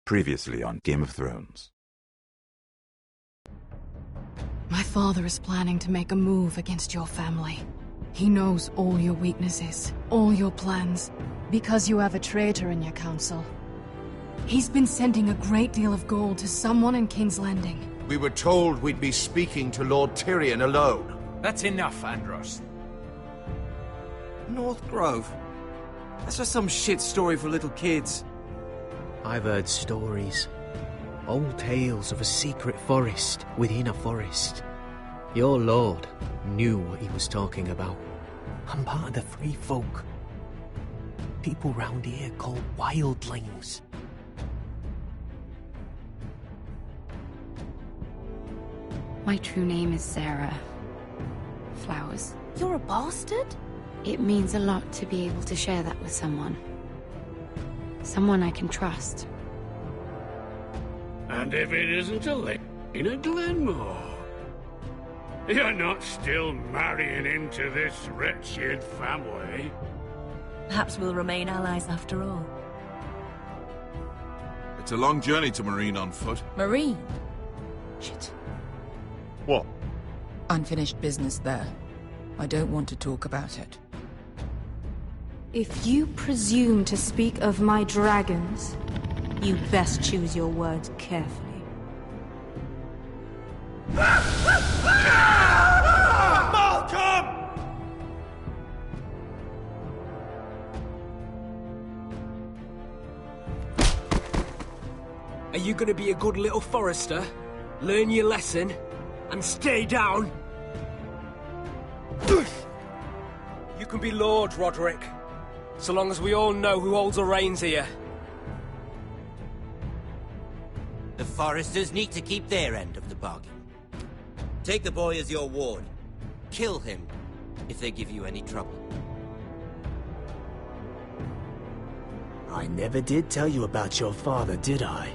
Previously on Game of Thrones. My father is planning to make a move against your family. He knows all your weaknesses, all your plans, because you have a traitor in your council. He's been sending a great deal of gold to someone in King's Landing. We were told we'd be speaking to Lord Tyrion alone. That's enough, Andros. North Grove? That's just some shit story for little kids. I've heard stories. Old tales of a secret forest within a forest. Your lord knew what he was talking about. I'm part of the free folk. People round here called wildlings. My true name is Sarah Flowers. You're a bastard? It means a lot to be able to share that with someone. Someone I can trust. And if it isn't Elena Glenmore, you're not still marrying into this wretched family. Perhaps we'll remain allies after all. It's a long journey to Marine on foot. Marine? Shit. What? Unfinished business there. I don't want to talk about it. If you presume to speak of my dragons, you best choose your words carefully. Malcolm! Are you gonna be a good little forester? Learn your lesson? And stay down? You can be Lord, Roderick. So long as we all know who holds the reins here. The Foresters need to keep their end of the bargain. Take the boy as your ward. Kill him if they give you any trouble. I never did tell you about your father, did I?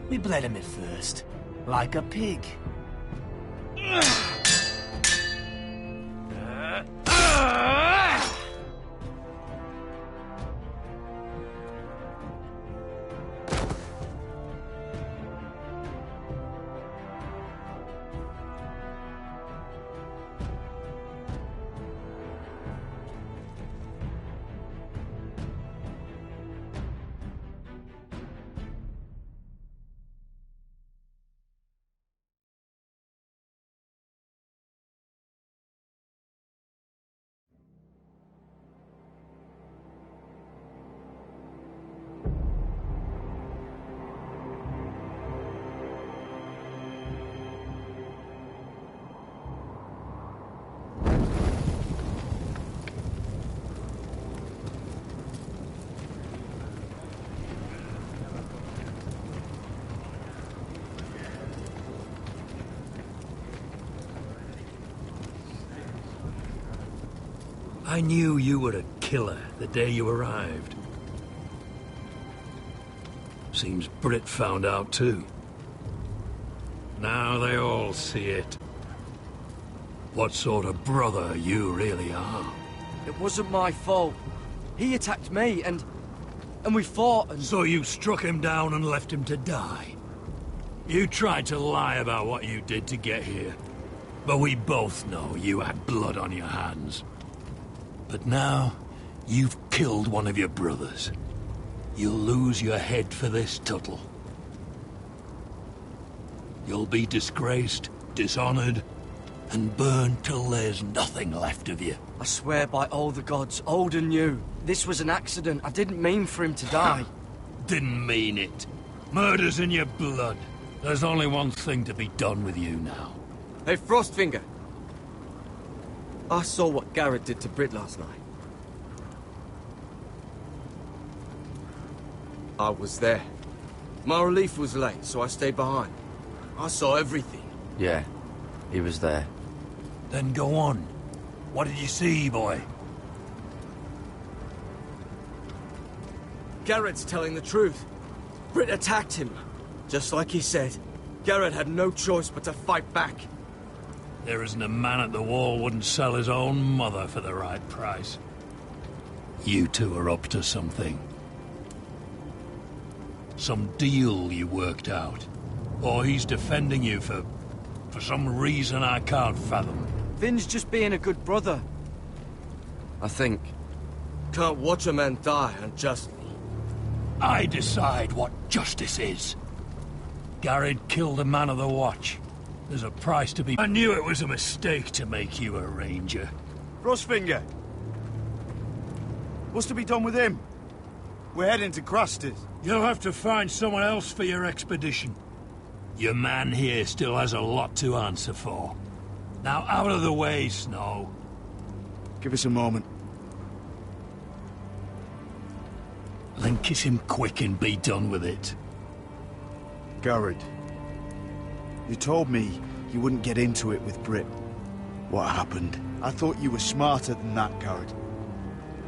We bled him at first, like a pig. I knew you were a killer the day you arrived. Seems Britt found out too. Now they all see it. What sort of brother you really are. It wasn't my fault. He attacked me and we fought and... So you struck him down and left him to die? You tried to lie about what you did to get here. But we both know you had blood on your hands. But now, you've killed one of your brothers. You'll lose your head for this, Tuttle. You'll be disgraced, dishonored, and burned till there's nothing left of you. I swear by all the gods, old and new, this was an accident. I didn't mean for him to die. Didn't mean it. Murder's in your blood. There's only one thing to be done with you now. Hey, Frostfinger. I saw what Garrett did to Britt last night. I was there. My relief was late, so I stayed behind. I saw everything. Yeah, he was there. Then go on. What did you see, boy? Garrett's telling the truth. Britt attacked him. Just like he said. Garrett had no choice but to fight back. There isn't a man at the wall wouldn't sell his own mother for the right price. You two are up to something. Some deal you worked out? Or he's defending you for some reason I can't fathom? Finn's just being a good brother. I think... Can't watch a man die unjustly. I decide what justice is. Garrett killed a man of the watch. There's a price to be... I knew it was a mistake to make you a ranger. Frostfinger! What's to be done with him? We're heading to Craster's. You'll have to find someone else for your expedition. Your man here still has a lot to answer for. Now out of the way, Snow. Give us a moment. Then kiss him quick and be done with it. Garrett, you told me you wouldn't get into it with Britt. What happened? I thought you were smarter than that, Garrett.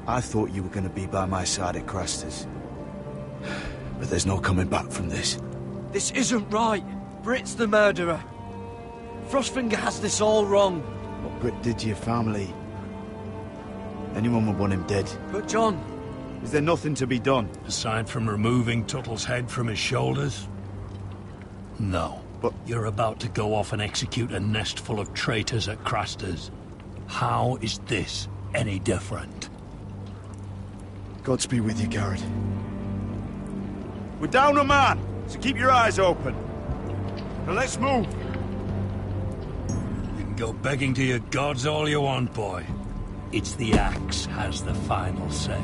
I thought you were going to be by my side at Craster's. But there's no coming back from this. This isn't right. Britt's the murderer. Frostfinger has this all wrong. What Britt did to your family... anyone would want him dead. But John... Is there nothing to be done? Aside from removing Tuttle's head from his shoulders? No. But you're about to go off and execute a nest full of traitors at Craster's. How is this any different? Godspeed with you, Garrett. We're down a man, so keep your eyes open. Now let's move. You can go begging to your gods all you want, boy. It's the axe has the final say.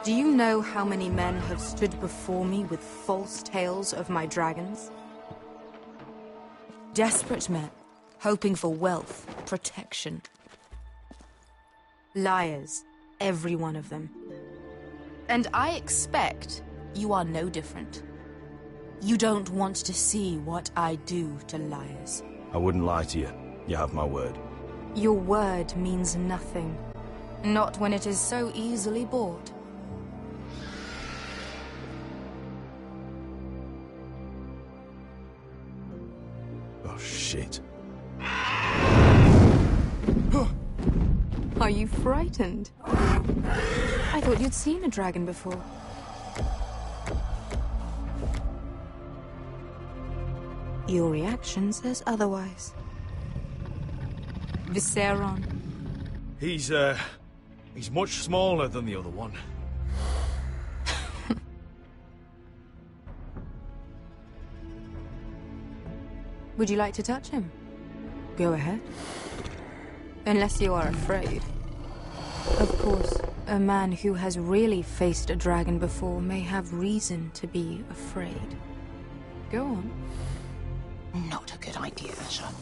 Do you know how many men have stood before me with false tales of my dragons? Desperate men, hoping for wealth, protection. Liars, every one of them. And I expect you are no different. You don't want to see what I do to liars. I wouldn't lie to you. You have my word. Your word means nothing. Not when it is so easily bought. Oh, shit. Are you frightened? I thought you'd seen a dragon before. Your reaction says otherwise. Visceron. He's much smaller than the other one. Would you like to touch him? Go ahead. Unless you are afraid. Of course, a man who has really faced a dragon before may have reason to be afraid. Go on. Not a good idea, son.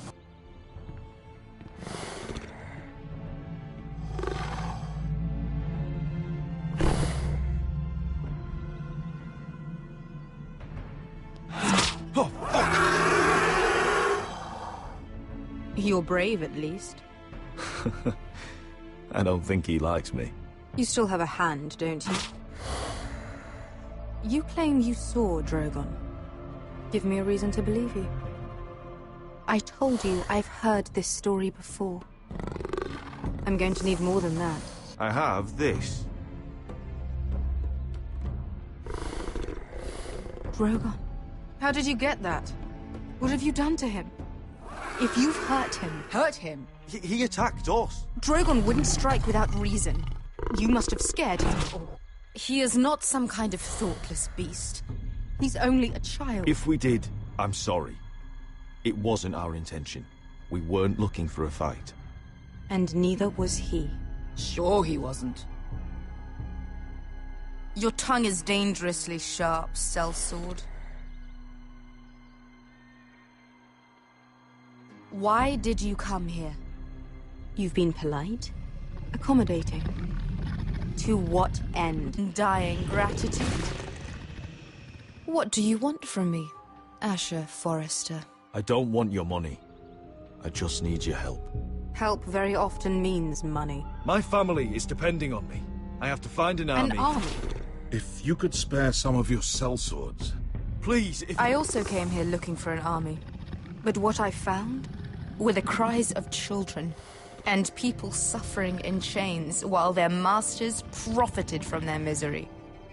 You're brave, at least. I don't think he likes me. You still have a hand, don't you? You claim you saw Drogon. Give me a reason to believe you. I told you I've heard this story before. I'm going to need more than that. I have this. Drogon, how did you get that? What have you done to him? If you've hurt him... Hurt him? He attacked us. Drogon wouldn't strike without reason. You must have scared him. He is not some kind of thoughtless beast. He's only a child. If we did, I'm sorry. It wasn't our intention. We weren't looking for a fight. And neither was he. Sure he wasn't. Your tongue is dangerously sharp, sellsword. Why did you come here? You've been polite, accommodating. To what end? Dying gratitude? What do you want from me, Asher Forrester? I don't want your money. I just need your help. Help very often means money. My family is depending on me. I have to find an army. An army? If you could spare some of your sellswords. Please, if... I also came here looking for an army. But what I found were the cries of children and people suffering in chains while their masters profited from their misery.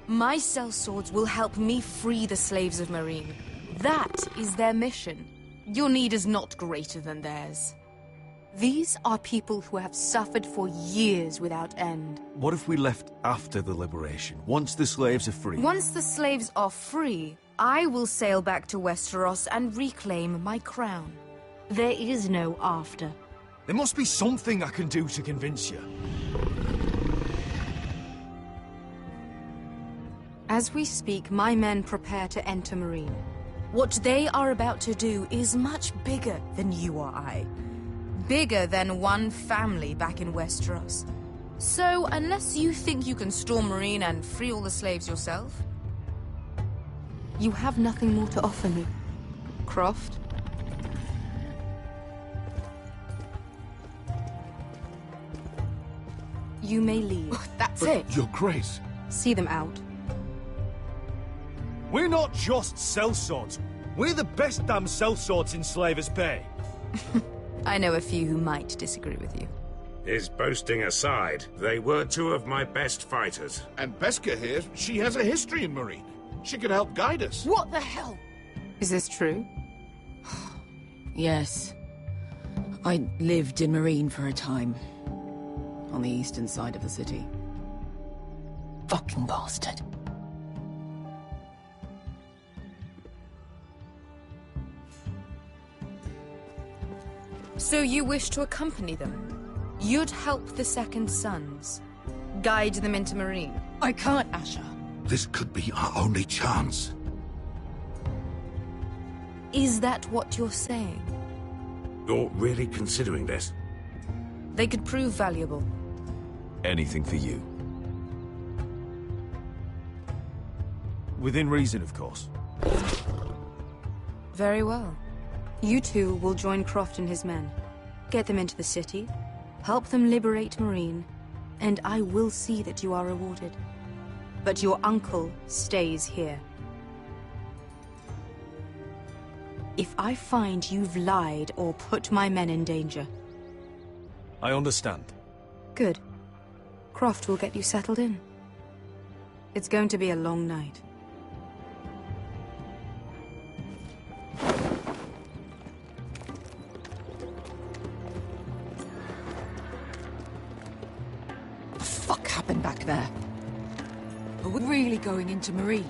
My sellswords will help me free the slaves of Meereen. That is their mission. Your need is not greater than theirs. These are people who have suffered for years without end. What if we left after the liberation, once the slaves are free? Once the slaves are free, I will sail back to Westeros and reclaim my crown. There is no after. There must be something I can do to convince you. As we speak, my men prepare to enter Meereen. What they are about to do is much bigger than you or I. Bigger than one family back in Westeros. So, unless you think you can storm Meereen and free all the slaves yourself, you have nothing more to offer me, Croft. You may leave. That's it. Your Grace. See them out. We're not just sellswords. We're the best damn sellswords in Slavers' Bay. I know a few who might disagree with you. His boasting aside, they were two of my best fighters. And Beskha here, she has a history in Meereen. She could help guide us. What the hell? Is this true? Yes. I lived in Meereen for a time. On the eastern side of the city. Fucking bastard. So you wish to accompany them? You'd help the Second Sons? Guide them into Meereen? I can't, Asher. This could be our only chance. Is that what you're saying? You're really considering this? They could prove valuable. Anything for you. Within reason, of course. Very well. You two will join Croft and his men. Get them into the city, help them liberate Meereen, and I will see that you are rewarded. But your uncle stays here. If I find you've lied or put my men in danger... I understand. Good. Croft will get you settled in. It's going to be a long night. What the fuck happened back there? Are we really going into Meereen?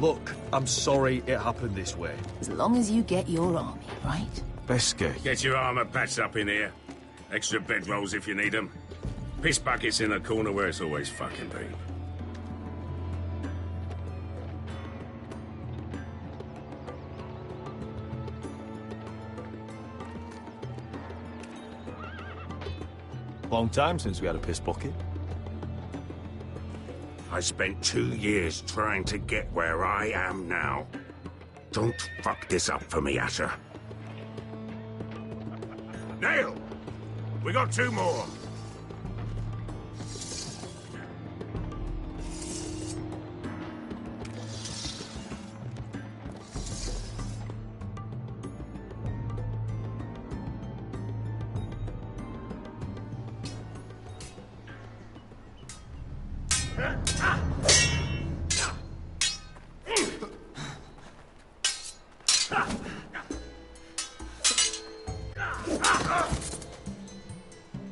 Look, I'm sorry it happened this way. As long as you get your army, right? Beskha. Get your armor patched up in here. Extra bedrolls if you need them. Piss buckets in the corner where it's always fucking been. Long time since we had a piss bucket. I spent 2 years trying to get where I am now. Don't fuck this up for me, Asher. Nail! We got 2 more.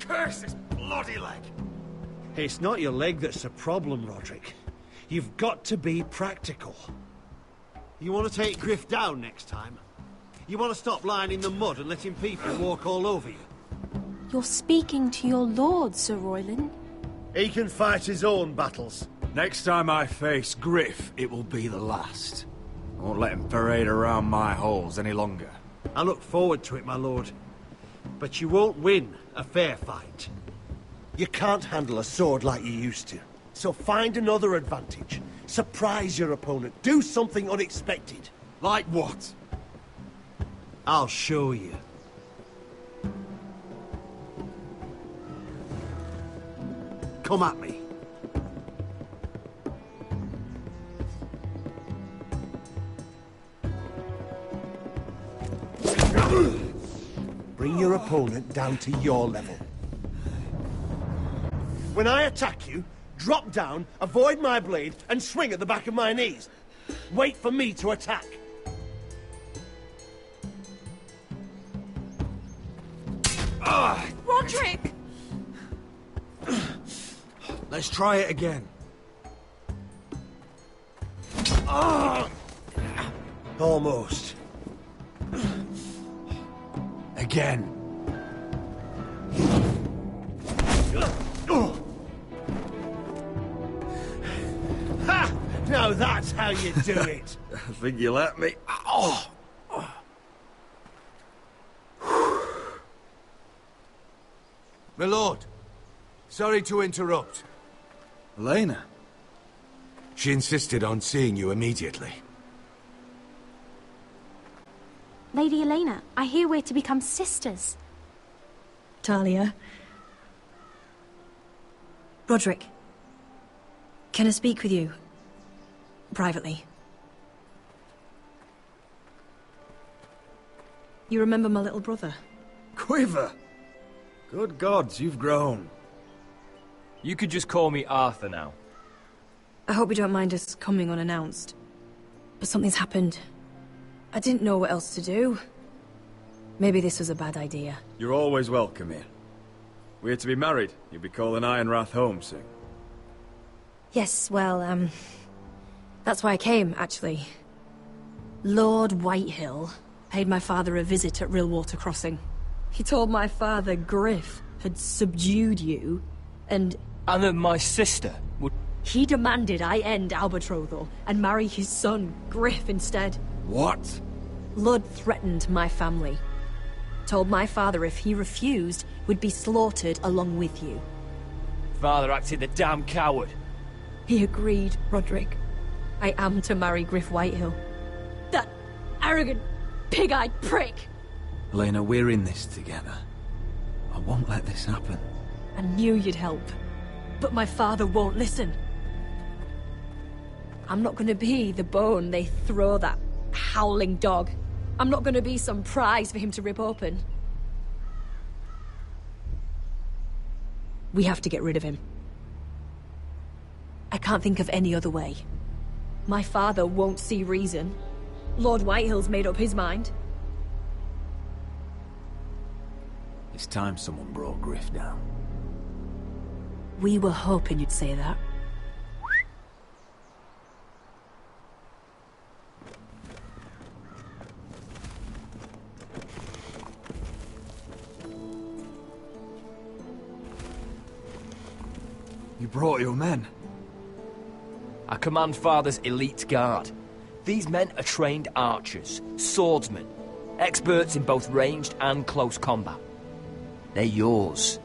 Curse this bloody leg! It's not your leg that's the problem, Roderick. You've got to be practical. You want to take Griff down next time? You want to stop lying in the mud and letting people walk all over you? You're speaking to your lord, Sir Royland. He can fight his own battles. Next time I face Griff, it will be the last. I won't let him parade around my halls any longer. I look forward to it, my lord. But you won't win a fair fight. You can't handle a sword like you used to. So find another advantage. Surprise your opponent. Do something unexpected. Like what? I'll show you. Come at me. Bring your opponent down to your level. When I attack you, drop down, avoid my blade, and swing at the back of my knees. Wait for me to attack. Roderick! Let's try it again. Almost. Again. Ha! Now that's how you do it. I think you let me. Oh! My lord, sorry to interrupt. Elena? She insisted on seeing you immediately. Lady Elena, I hear we're to become sisters. Talia. Roderick. Can I speak with you? Privately. You remember my little brother? Quiver! Good gods, you've grown. You could just call me Arthur now. I hope you don't mind us coming unannounced. But something's happened. I didn't know what else to do. Maybe this was a bad idea. You're always welcome here. We're to be married. You'll be calling Ironrath home soon. Yes, well, that's why I came, actually. Lord Whitehill paid my father a visit at Rillwater Crossing. He told my father Griff had subdued you, and that my sister would... He demanded I end our betrothal and marry his son, Griff, instead. What? Lord threatened my family. Told my father if he refused, we'd be slaughtered along with you. Father acted the damn coward. He agreed, Roderick. I am to marry Griff Whitehill. That arrogant, pig-eyed prick! Elena, we're in this together. I won't let this happen. I knew you'd help, but my father won't listen. I'm not gonna be the bone they throw that howling dog. I'm not gonna be some prize for him to rip open. We have to get rid of him. I can't think of any other way. My father won't see reason. Lord Whitehill's made up his mind. It's time someone brought Griff down. We were hoping you'd say that. You brought your men. I command Father's elite guard. These men are trained archers, swordsmen, experts in both ranged and close combat. They're yours,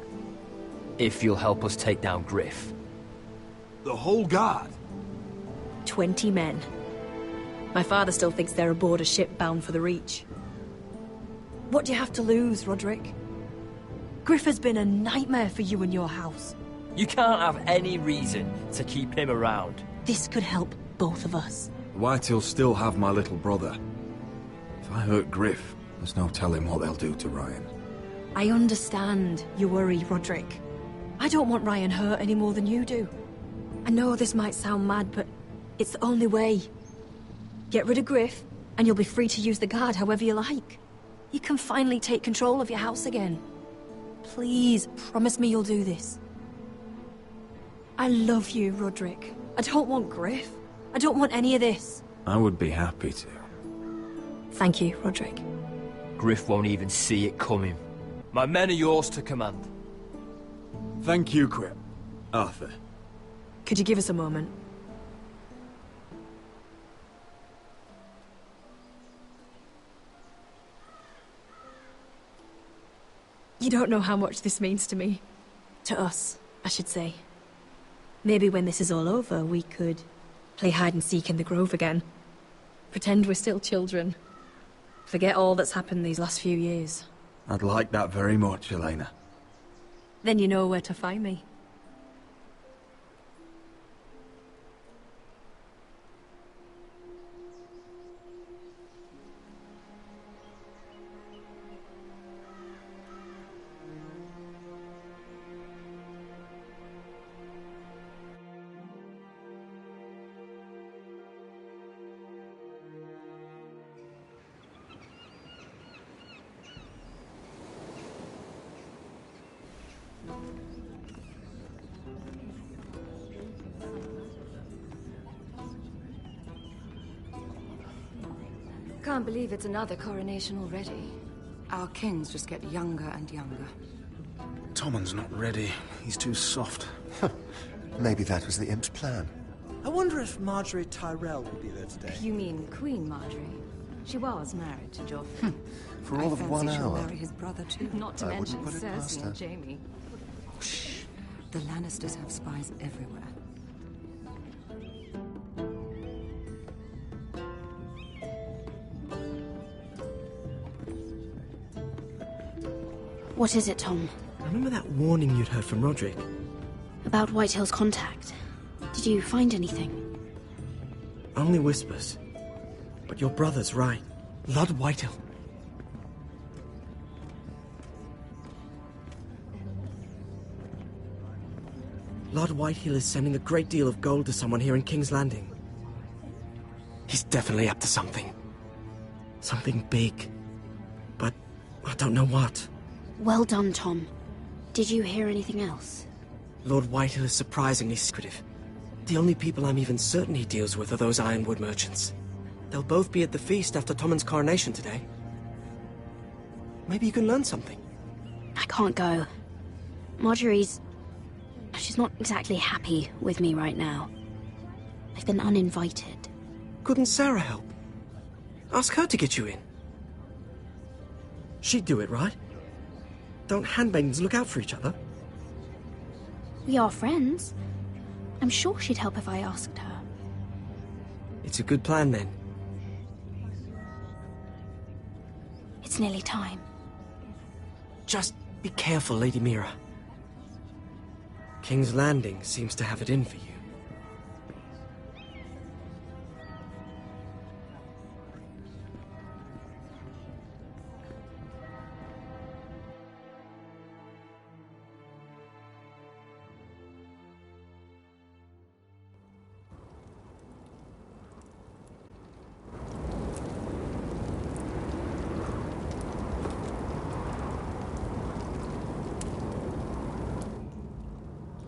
if you'll help us take down Griff. The whole guard? 20 men. My father still thinks they're aboard a ship bound for the Reach. What do you have to lose, Roderick? Griff has been a nightmare for you and your house. You can't have any reason to keep him around. This could help both of us. Whitehills still have my little brother. If I hurt Griff, there's no telling what they'll do to Ryan. I understand your worry, Roderick. I don't want Ryan hurt any more than you do. I know this might sound mad, but it's the only way. Get rid of Griff, and you'll be free to use the guard however you like. You can finally take control of your house again. Please, promise me you'll do this. I love you, Roderick. I don't want Griff. I don't want any of this. I would be happy to. Thank you, Roderick. Griff won't even see it coming. My men are yours to command. Thank you, Arthur. Could you give us a moment? You don't know how much this means to me. To us, I should say. Maybe when this is all over, we could play hide-and-seek in the Grove again. Pretend we're still children. Forget all that's happened these last few years. I'd like that very much, Elena. Then you know where to find me. Can't believe it's another coronation already. Our kings just get younger and younger. Tommen's not ready. He's too soft. Maybe that was the imp's plan. I wonder if Marjorie Tyrell will be there today. You mean Queen Marjorie? She was married to Joffrey. For all of 1 she'll hour. marry his brother too. Not to I wouldn't mention put it past Cersei her. and Jaime. Shh. The Lannisters have spies everywhere. What is it, Tom? Remember that warning you'd heard from Roderick? About Whitehill's contact. Did you find anything? Only whispers. But your brother's right. Lord Whitehill. Lord Whitehill is sending a great deal of gold to someone here in King's Landing. He's definitely up to something. Something big. But I don't know what. Well done, Tom. Did you hear anything else? Lord Whitehill is surprisingly secretive. The only people I'm even certain he deals with are those ironwood merchants. They'll both be at the feast after Tommen's coronation today. Maybe you can learn something. I can't go. She's not exactly happy with me right now. I've been uninvited. Couldn't Sarah help? Ask her to get you in. She'd do it, right? Don't handmaidens look out for each other? We are friends. I'm sure she'd help if I asked her. It's a good plan, then. It's nearly time. Just be careful, Lady Mira. King's Landing seems to have it in for you.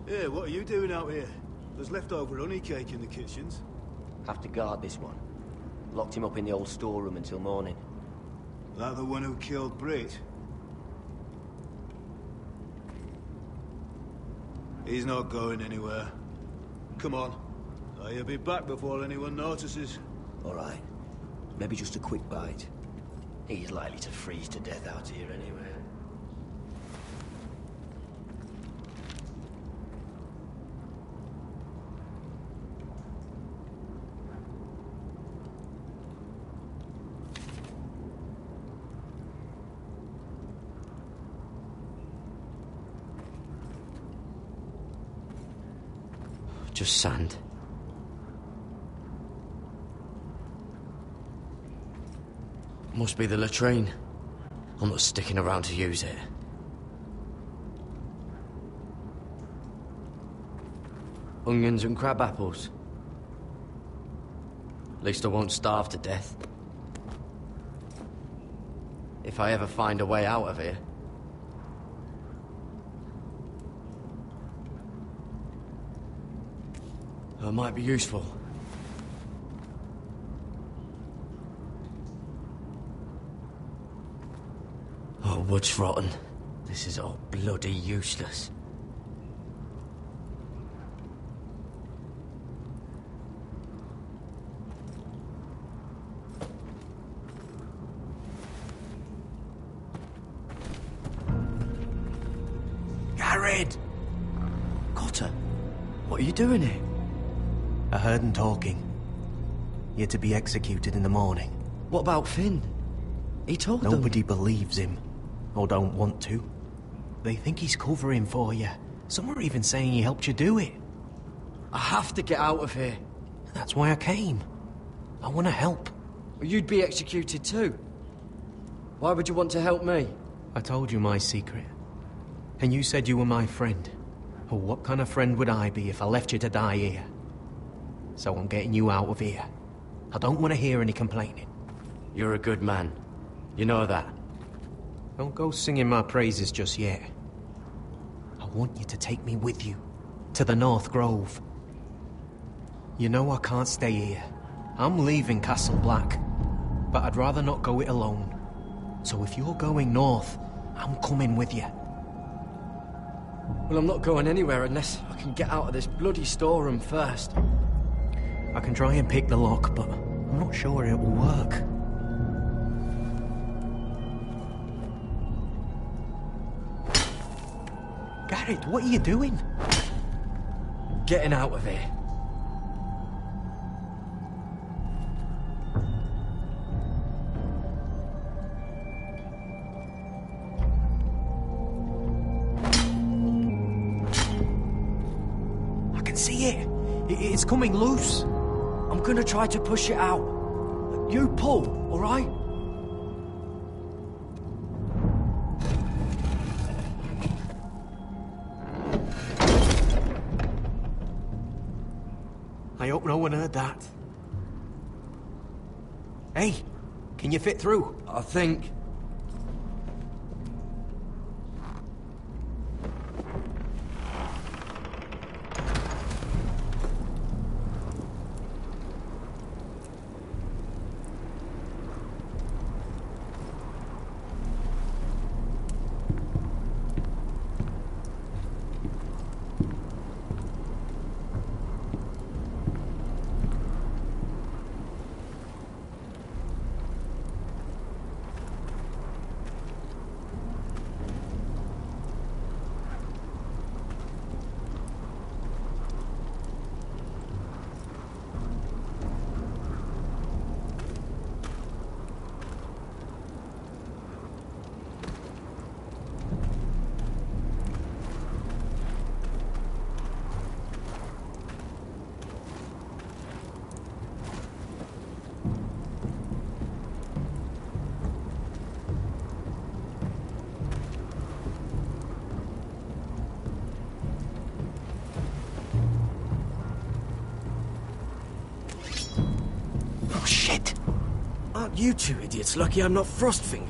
Hey, what are you doing out here? There's leftover honey cake in the kitchens. Have to guard this one. Locked him up in the old storeroom until morning. That the one who killed Brit? He's not going anywhere. Come on. He'll be back before anyone notices. All right. Maybe just a quick bite. He's likely to freeze to death out here anyway. Just sand. Must be the latrine. I'm not sticking around to use it. Onions and crab apples. At least I won't starve to death. If I ever find a way out of here. It might be useful. Oh, wood's rotten. This is all bloody useless. Garrett! Cotter, what are you doing here? I heard him talking. You're to be executed in the morning. What about Finn? He told them. Nobody believes him, or don't want to. They think he's covering for you. Some are even saying he helped you do it. I have to get out of here. That's why I came. I want to help. You'd be executed too. Why would you want to help me? I told you my secret. And you said you were my friend. Well, what kind of friend would I be if I left you to die here? So I'm getting you out of here. I don't want to hear any complaining. You're a good man. You know that. Don't go singing my praises just yet. I want you to take me with you. To the North Grove. You know I can't stay here. I'm leaving Castle Black. But I'd rather not go it alone. So if you're going north, I'm coming with you. Well, I'm not going anywhere unless I can get out of this bloody storeroom first. I can try and pick the lock, but I'm not sure it will work. Garrett, what are you doing? Getting out of here. I can see it. It's coming loose. I'm gonna try to push it out. You pull, all right? I hope no one heard that. Hey, can you fit through? I think. You two idiots lucky I'm not Frostfinger.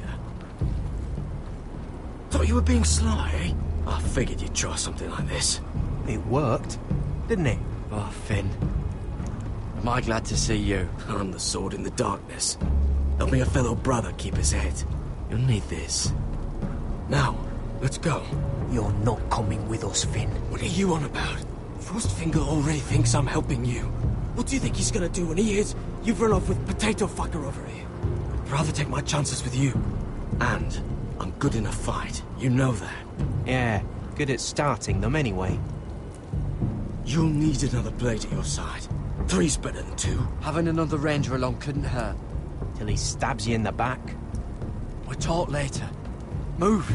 Thought you were being sly, eh? I figured you'd try something like this. It worked, didn't it? Oh, Finn. Am I glad to see you? I'm the sword in the darkness. Helping a fellow brother keep his head. You'll need this. Now, let's go. You're not coming with us, Finn. What are you on about? Frostfinger already thinks I'm helping you. What do you think he's gonna do when he hears you've run off with Potato Fucker over here? I'd rather take my chances with you. And I'm good in a fight. You know that. Yeah, good at starting them anyway. You'll need another blade at your side. 3's better than 2. Having another ranger along couldn't hurt. Till he stabs you in the back. We'll talk later. Move!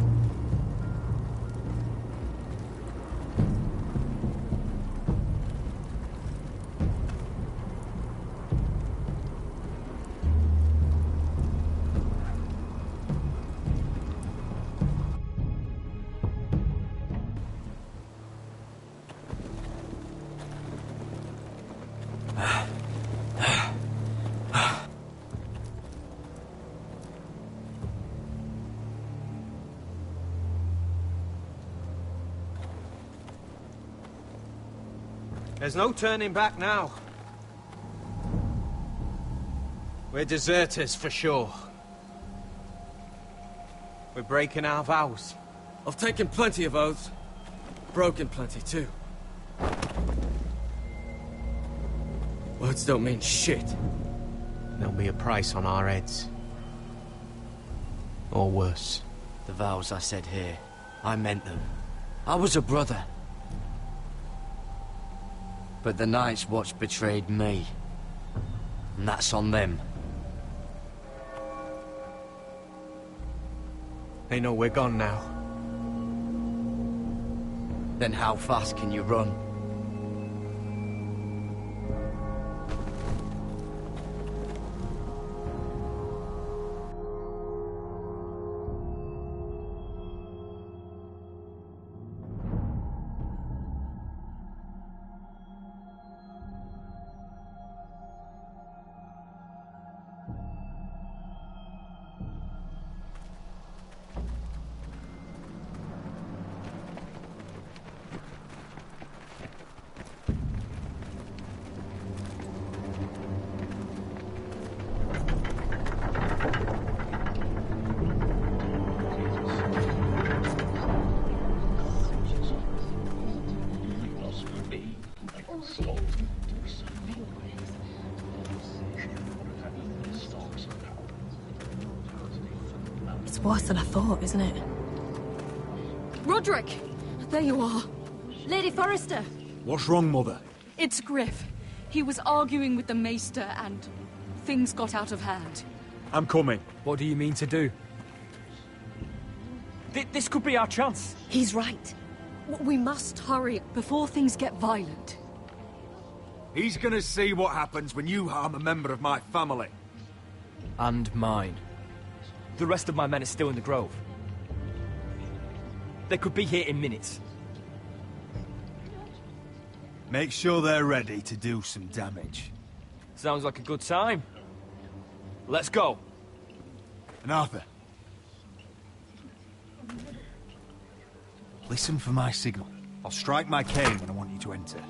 There's no turning back now. We're deserters for sure. We're breaking our vows. I've taken plenty of oaths. Broken plenty, too. Words don't mean shit. There'll be a price on our heads. Or worse. The vows I said here, I meant them. I was a brother. But the Night's Watch betrayed me. And that's on them. They know we're gone now. Then how fast can you run? It's worse than I thought, isn't it? Roderick! There you are. Lady Forrester! What's wrong, Mother? It's Griff. He was arguing with the Maester and things got out of hand. I'm coming. What do you mean to do? This could be our chance. He's right. We must hurry before things get violent. He's gonna see what happens when you harm a member of my family. And mine. The rest of my men are still in the grove. They could be here in minutes. Make sure they're ready to do some damage. Sounds like a good time. Let's go. And Arthur. Listen for my signal. I'll strike my cane when I want you to enter.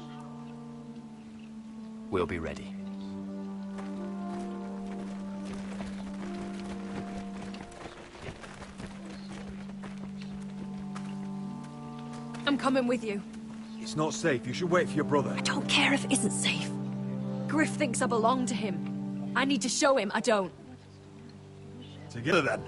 We'll be ready. I'm coming with you. It's not safe. You should wait for your brother. I don't care if it isn't safe. Griff thinks I belong to him. I need to show him I don't. Together then.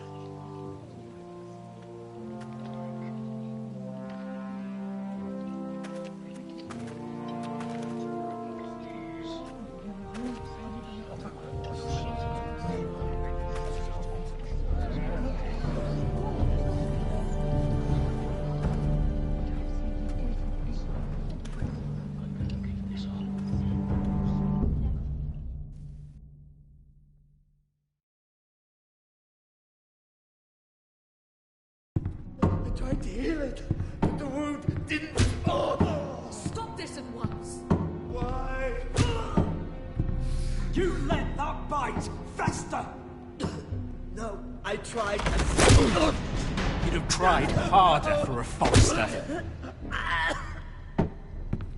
Tried to heal it, but the wound didn't. Oh. Stop this at once. Why? You let that bite fester. No, I tried. You'd have tried harder for a Forrester.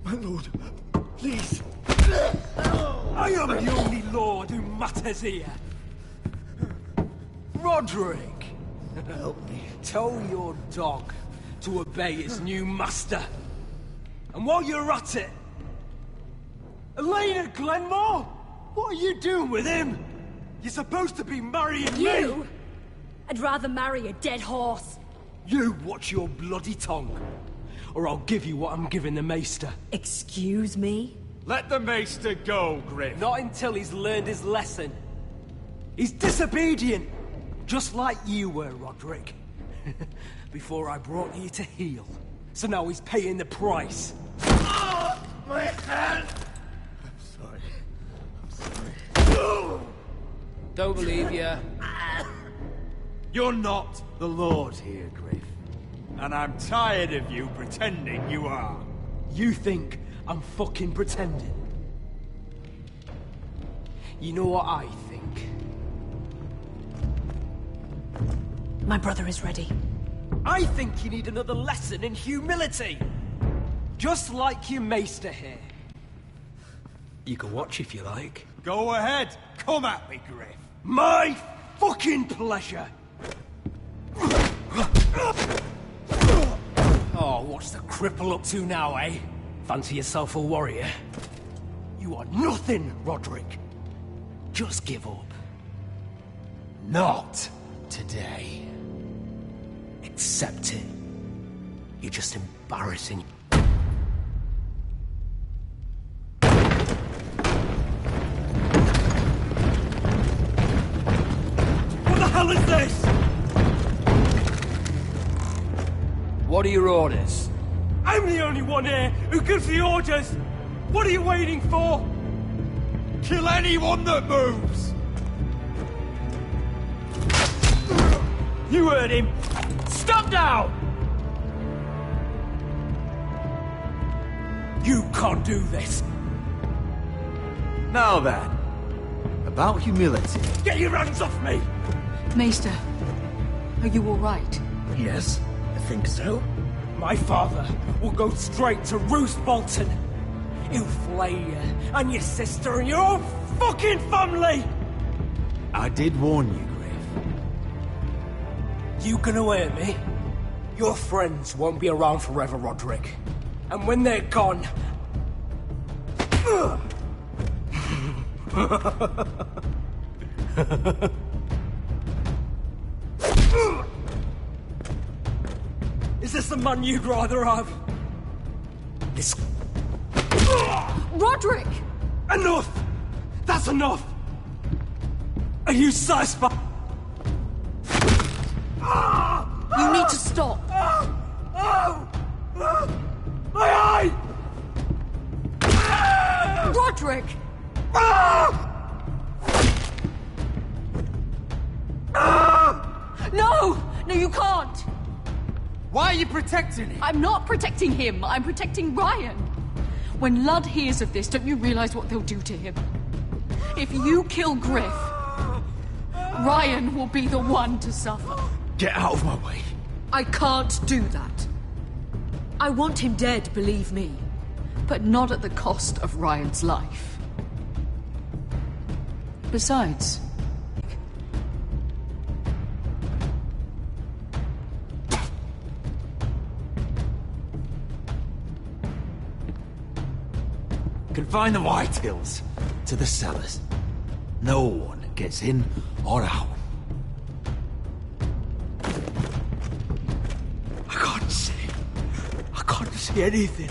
My lord, please. I am the only lord who matters here. Roderick. Help me. Tell your dog to obey his new master. And while you're at it... Elena Glenmore? What are you doing with him? You're supposed to be marrying You? me! I'd rather marry a dead horse. You watch your bloody tongue, or I'll give you what I'm giving the Maester. Excuse me? Let the Maester go, Griff. Not until he's learned his lesson. He's disobedient, just like you were, Roderick. Before I brought you to heel. So now he's paying the price. Oh, my hand! I'm sorry. Don't believe you. You're not the Lord here, Griff. And I'm tired of you pretending you are. You think I'm fucking pretending? You know what I think? My brother is ready. I think you need another lesson in humility. Just like your Maester here. You can watch if you like. Go ahead. Come at me, Griff. My fucking pleasure! Oh, what's the cripple up to now, eh? Fancy yourself a warrior? You are nothing, Roderick. Just give up. Not today. Accept it. You're just embarrassing. What the hell is this? What are your orders? I'm the only one here who gives the orders! What are you waiting for? Kill anyone that moves! You heard him! Stop now! You can't do this! Now then, about humility. Get your hands off me! Maester, are you all right? Yes, I think so. My father will go straight to Roose Bolton. He'll flay you, and your sister, and your whole fucking family! I did warn you, Griff. You gonna hurt me? Your friends won't be around forever, Roderick. And when they're gone... Is this the man you'd rather have? This... Roderick! Enough! That's enough! Are you satisfied? You need to stop! My eye! Roderick! No! No, you can't! Why are you protecting him? I'm not protecting him. I'm protecting Ryan. When Ludd hears of this, don't you realize what they'll do to him? If you kill Griff, Ryan will be the one to suffer. Get out of my way. I can't do that. I want him dead, believe me. But not at the cost of Ryan's life. Besides... Confine the Whitehills to the cellars. No one gets in or out. I can't see. I can't see anything.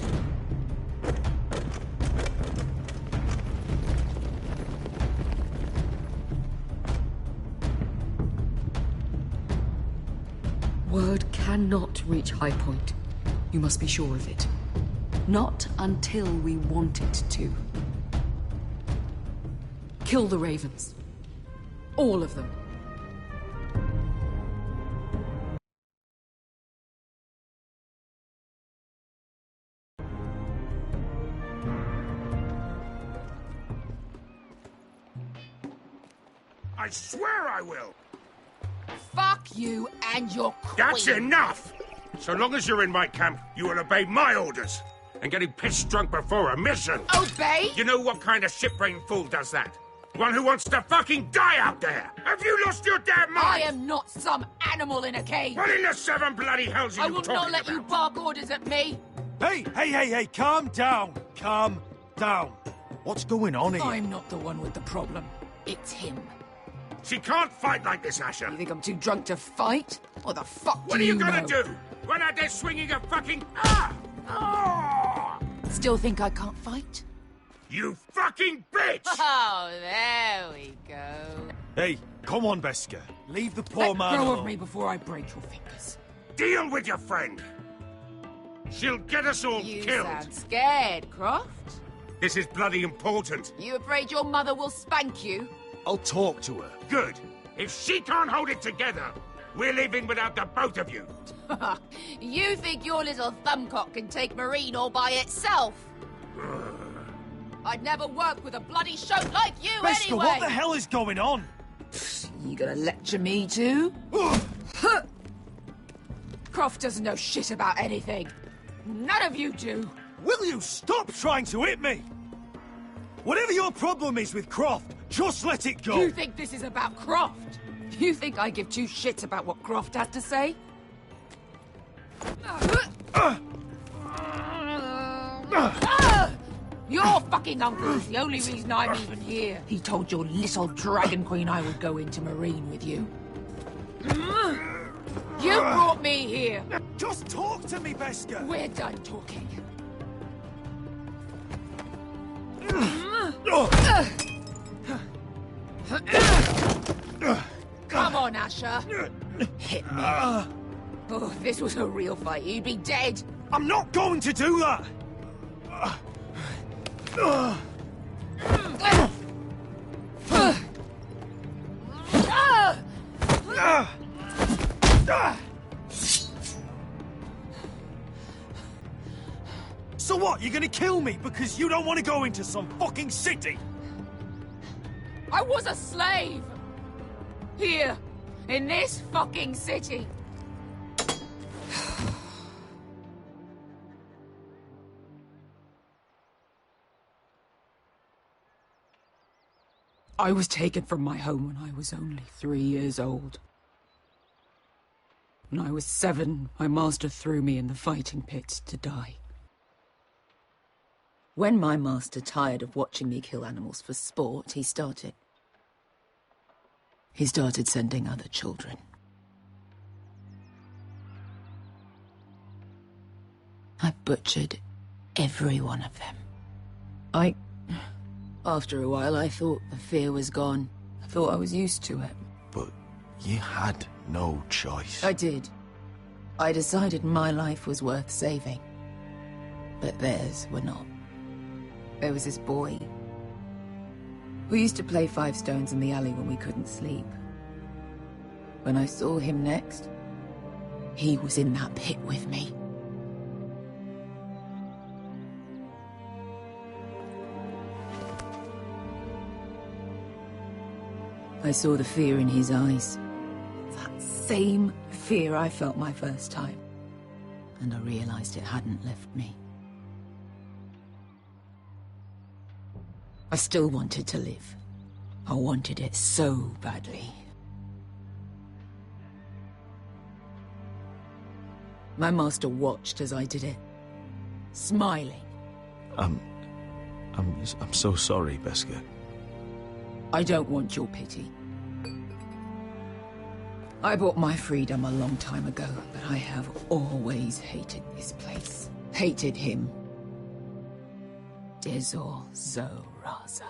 Word cannot reach High Point. You must be sure of it. Not until we want it to. Kill the ravens. All of them. I swear I will! Fuck you and your queen. That's enough! So long as you're in my camp, you will obey my orders. And getting pissed drunk before a mission. Obey? You know what kind of shit-brained fool does that? One who wants to fucking die out there! Have you lost your damn mind? I am not some animal in a cage. What in the seven bloody hells are I you will talking not let about? you bark orders at me. Hey, calm down. Calm down. What's going on here? I'm not the one with the problem. It's him. She can't fight like this, Asher. You think I'm too drunk to fight? What the fuck What do are you know? gonna do? Run out there swinging a fucking... Still think I can't fight? You fucking bitch! Oh, there we go. Hey, come on, Beska. Leave the poor Let man go alone. of me before I break your fingers. Deal with your friend. She'll get us all You killed. sound scared, Croft. This is bloody important. You afraid your mother will spank you? I'll talk to her. Good. If she can't hold it together, we're leaving without the both of you. You think your little thumbcock can take Marine all by itself? I'd never work with a bloody shote like you Beska, anyway! what the hell is going on? You gonna lecture me too? Croft doesn't know shit about anything. None of you do. Will you stop trying to hit me? Whatever your problem is with Croft, just let it go! You think this is about Croft? You think I give two shits about what Croft has to say? Your fucking uncle is the only reason I'm even here. He told your little dragon queen I would go into Marine with you. You brought me here. Just talk to me, Beskar! We're done talking. Come on, Asher. Hit me. Oh, if this was a real fight, you'd be dead. I'm not going to do that! So what, you're gonna kill me because you don't want to go into some fucking city? I was a slave! Here, in this fucking city. I was taken from my home when I was only 3 years old. When I was 7, my master threw me in the fighting pits to die. When my master tired of watching me kill animals for sport, he started sending other children. I butchered every one of them. After a while, I thought the fear was gone. I thought I was used to it. But you had no choice. I did. I decided my life was worth saving. But theirs were not. There was this boy who used to play 5 stones in the alley when we couldn't sleep. When I saw him next, he was in that pit with me. I saw the fear in his eyes. That same fear I felt my first time. And I realized it hadn't left me. I still wanted to live. I wanted it so badly. My master watched as I did it, smiling. I'm so sorry, Beskar. I don't want your pity. I bought my freedom a long time ago, but I have always hated this place. Hated him. Dezor Zoraza.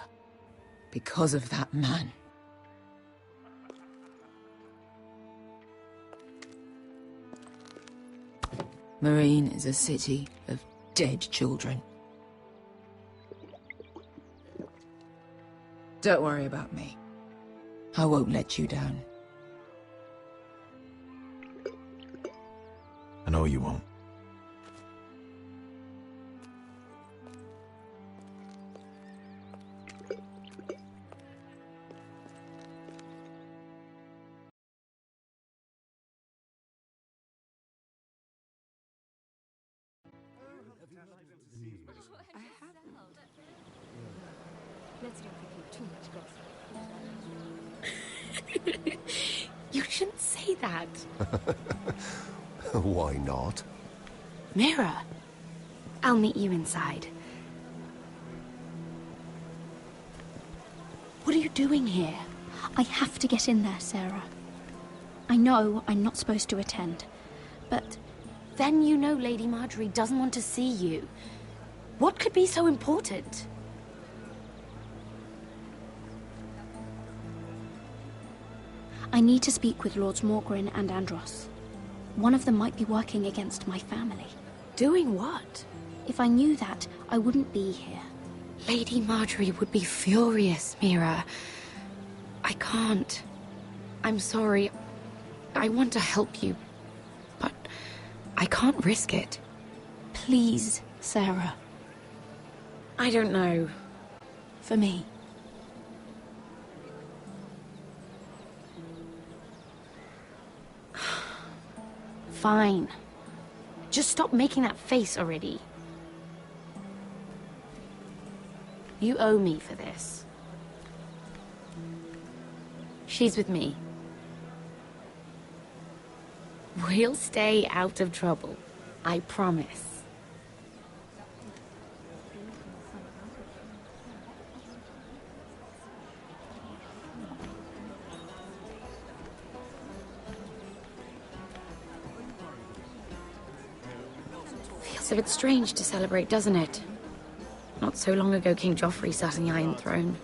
Because of that man. Marine is a city of dead children. Don't worry about me. I won't let you down. I know you won't. Let's not give you too much gossip. You shouldn't say that. Why not? Mira, I'll meet you inside. What are you doing here? I have to get in there, Sarah. I know I'm not supposed to attend, but then you know Lady Marjorie doesn't want to see you. What could be so important? I need to speak with Lords Morgrin and Andros. One of them might be working against my family. Doing what? If I knew that, I wouldn't be here. Lady Marjorie would be furious, Mira. I can't. I'm sorry. I want to help you, but I can't risk it. Please, Sarah. I don't know. For me. Fine. Just stop making that face already. You owe me for this. She's with me. We'll stay out of trouble. I promise. Feels a bit strange to celebrate, doesn't it? Not so long ago, King Joffrey sat on the Iron Throne.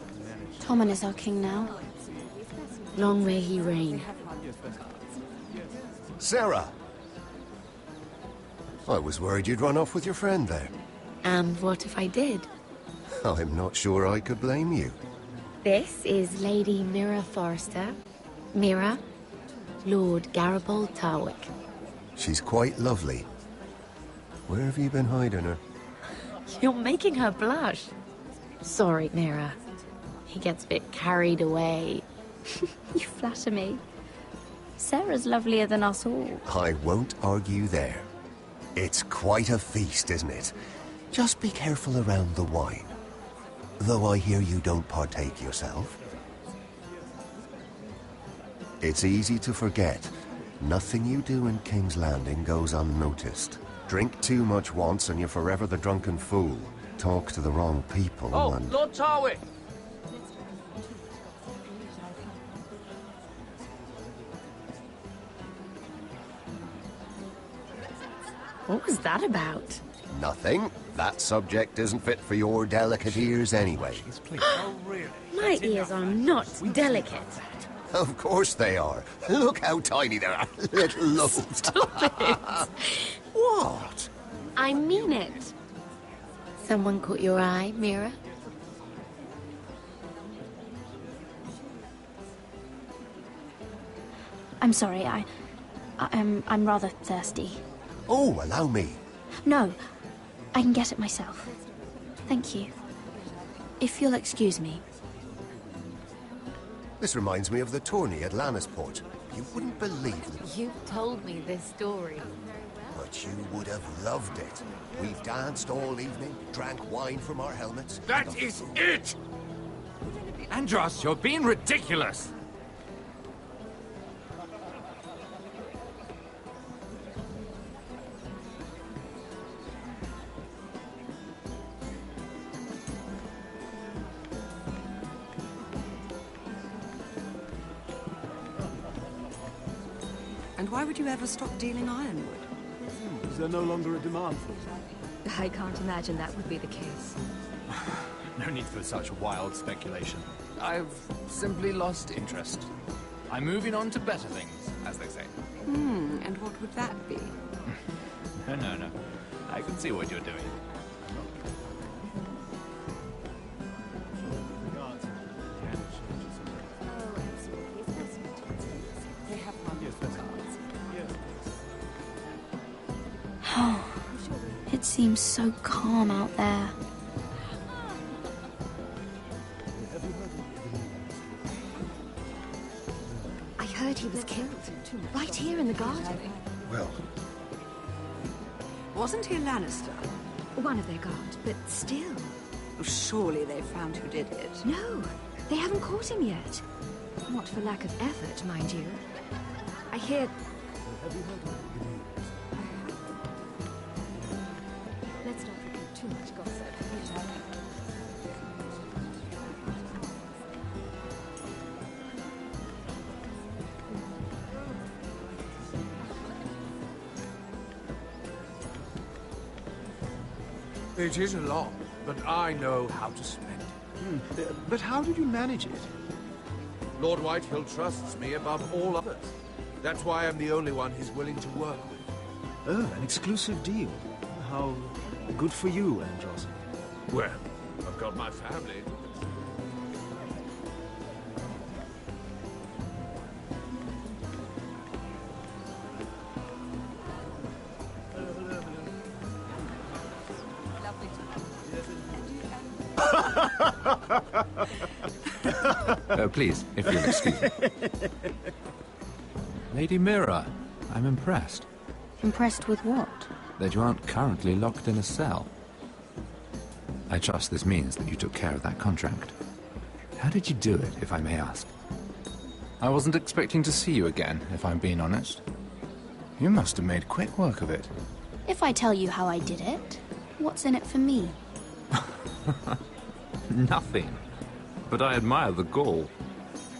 Tommen is our king now. Long may he reign. Sarah! I was worried you'd run off with your friend there. And what if I did? I'm not sure I could blame you. This is Lady Mira Forrester. Mira, Lord Garibald Tarwick. She's quite lovely. Where have you been hiding her? You're making her blush. Sorry, Mira. He gets a bit carried away. You flatter me. Sarah's lovelier than us all. I won't argue there. It's quite a feast, isn't it? Just be careful around the wine. Though I hear you don't partake yourself. It's easy to forget. Nothing you do in King's Landing goes unnoticed. Drink too much once and you're forever the drunken fool. Talk to the wrong people and... Lord Tarwick! What was that about? Nothing. That subject isn't fit for your delicate ears anyway. My ears are not delicate. Of course they are. Look how tiny they are. Little loaves. Stop it. What? I mean it. Someone caught your eye, Mira? I'm sorry, I'm rather thirsty. Oh, allow me. No, I can get it myself. Thank you. If you'll excuse me. This reminds me of the tourney at Lannisport. You wouldn't believe it. You've told me this story. But you would have loved it. We've danced all evening, drank wine from our helmets. That is it! Andros, you're being ridiculous! And why would you ever stop dealing ironwood? Is there no longer a demand for it? I can't imagine that would be the case. No need for such wild speculation. I've simply lost interest. I'm moving on to better things, as they say. And what would that be? No. I can see what you're doing. It seems so calm out there. I heard he was killed. Right here in the garden. Well... Wasn't he a Lannister? One of their guard, but still. Surely they found who did it. No, they haven't caught him yet. Not for lack of effort, mind you. I hear... Let's not repeat too much gossip. It is a lot, but I know how to spend it. But how did you manage it? Lord Whitehill trusts me above all others. That's why I'm the only one he's willing to work with. Oh, an exclusive deal. How good for you, Andros. Well, I've got my family. Please, if you'll excuse me. Lady Mira, I'm impressed. Impressed with what? That you aren't currently locked in a cell. I trust this means that you took care of that contract. How did you do it, if I may ask? I wasn't expecting to see you again, if I'm being honest. You must have made quick work of it. If I tell you how I did it, what's in it for me? Nothing. But I admire the gall.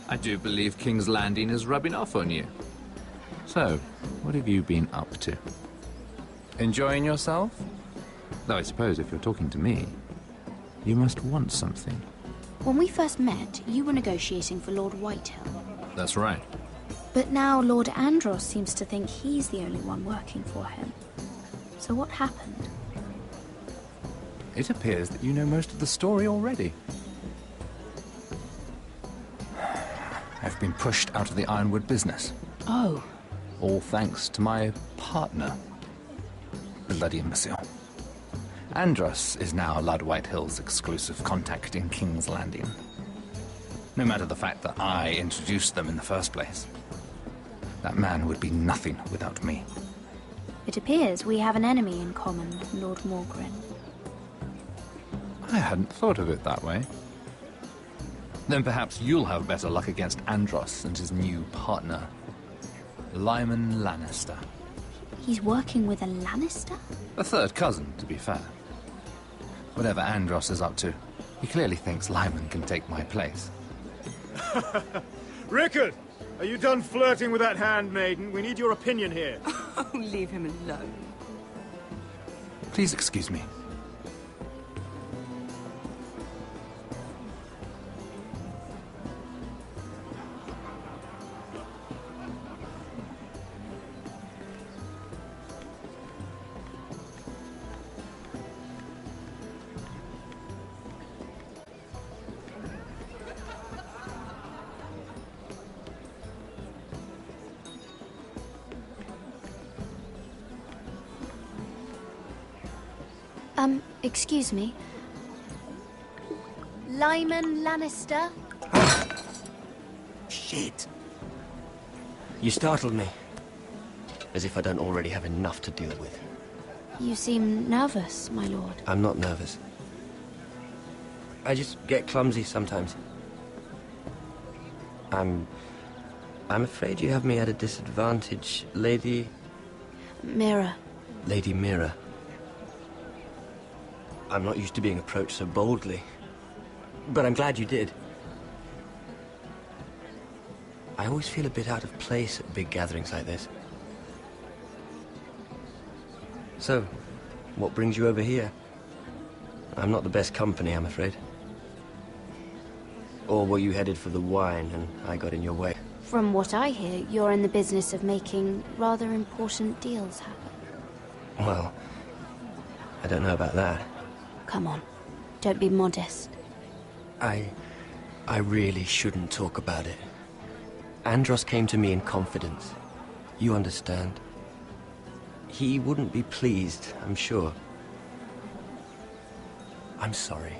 I do believe King's Landing is rubbing off on you. So, what have you been up to? Enjoying yourself? Though I suppose if you're talking to me, you must want something. When we first met, you were negotiating for Lord Whitehill. That's right. But now Lord Andros seems to think he's the only one working for him. So what happened? It appears that you know most of the story already. I've been pushed out of the ironwood business. Oh. All thanks to my partner. Bloody imbecile. Andros is now Lord Whitehill's exclusive contact in King's Landing. No matter the fact that I introduced them in the first place. That man would be nothing without me. It appears we have an enemy in common, Lord Morgren. I hadn't thought of it that way. Then perhaps you'll have better luck against Andros and his new partner, Lyman Lannister. He's working with a Lannister? A third cousin, to be fair. Whatever Andros is up to, he clearly thinks Lyman can take my place. Rickard! Are you done flirting with that handmaiden? We need your opinion here. Oh, leave him alone. Please excuse me. Excuse me. Lyman Lannister? Shit. You startled me. As if I don't already have enough to deal with. You seem nervous, my lord. I'm not nervous. I just get clumsy sometimes. I'm afraid you have me at a disadvantage, Lady... Mira. Lady Mira. I'm not used to being approached so boldly. But I'm glad you did. I always feel a bit out of place at big gatherings like this. So, what brings you over here? I'm not the best company, I'm afraid. Or were you headed for the wine and I got in your way? From what I hear, you're in the business of making rather important deals happen. Well, I don't know about that. Come on, don't be modest. I really shouldn't talk about it. Andros came to me in confidence. You understand? He wouldn't be pleased, I'm sure. I'm sorry.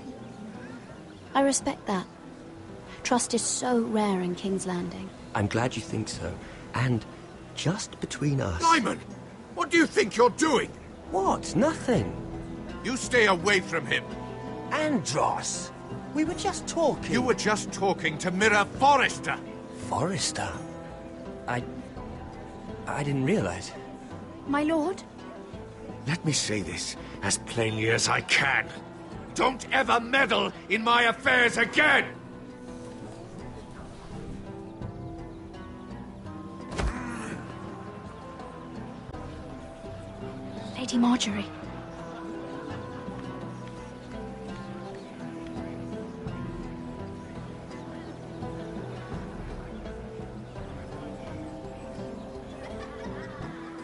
I respect that. Trust is so rare in King's Landing. I'm glad you think so. And just between us... Lyman! What do you think you're doing? What? Nothing. You stay away from him. Andros! We were just talking. You were just talking to Mira Forrester. Forrester? I didn't realize. My lord? Let me say this as plainly as I can. Don't ever meddle in my affairs again! Lady Marjorie.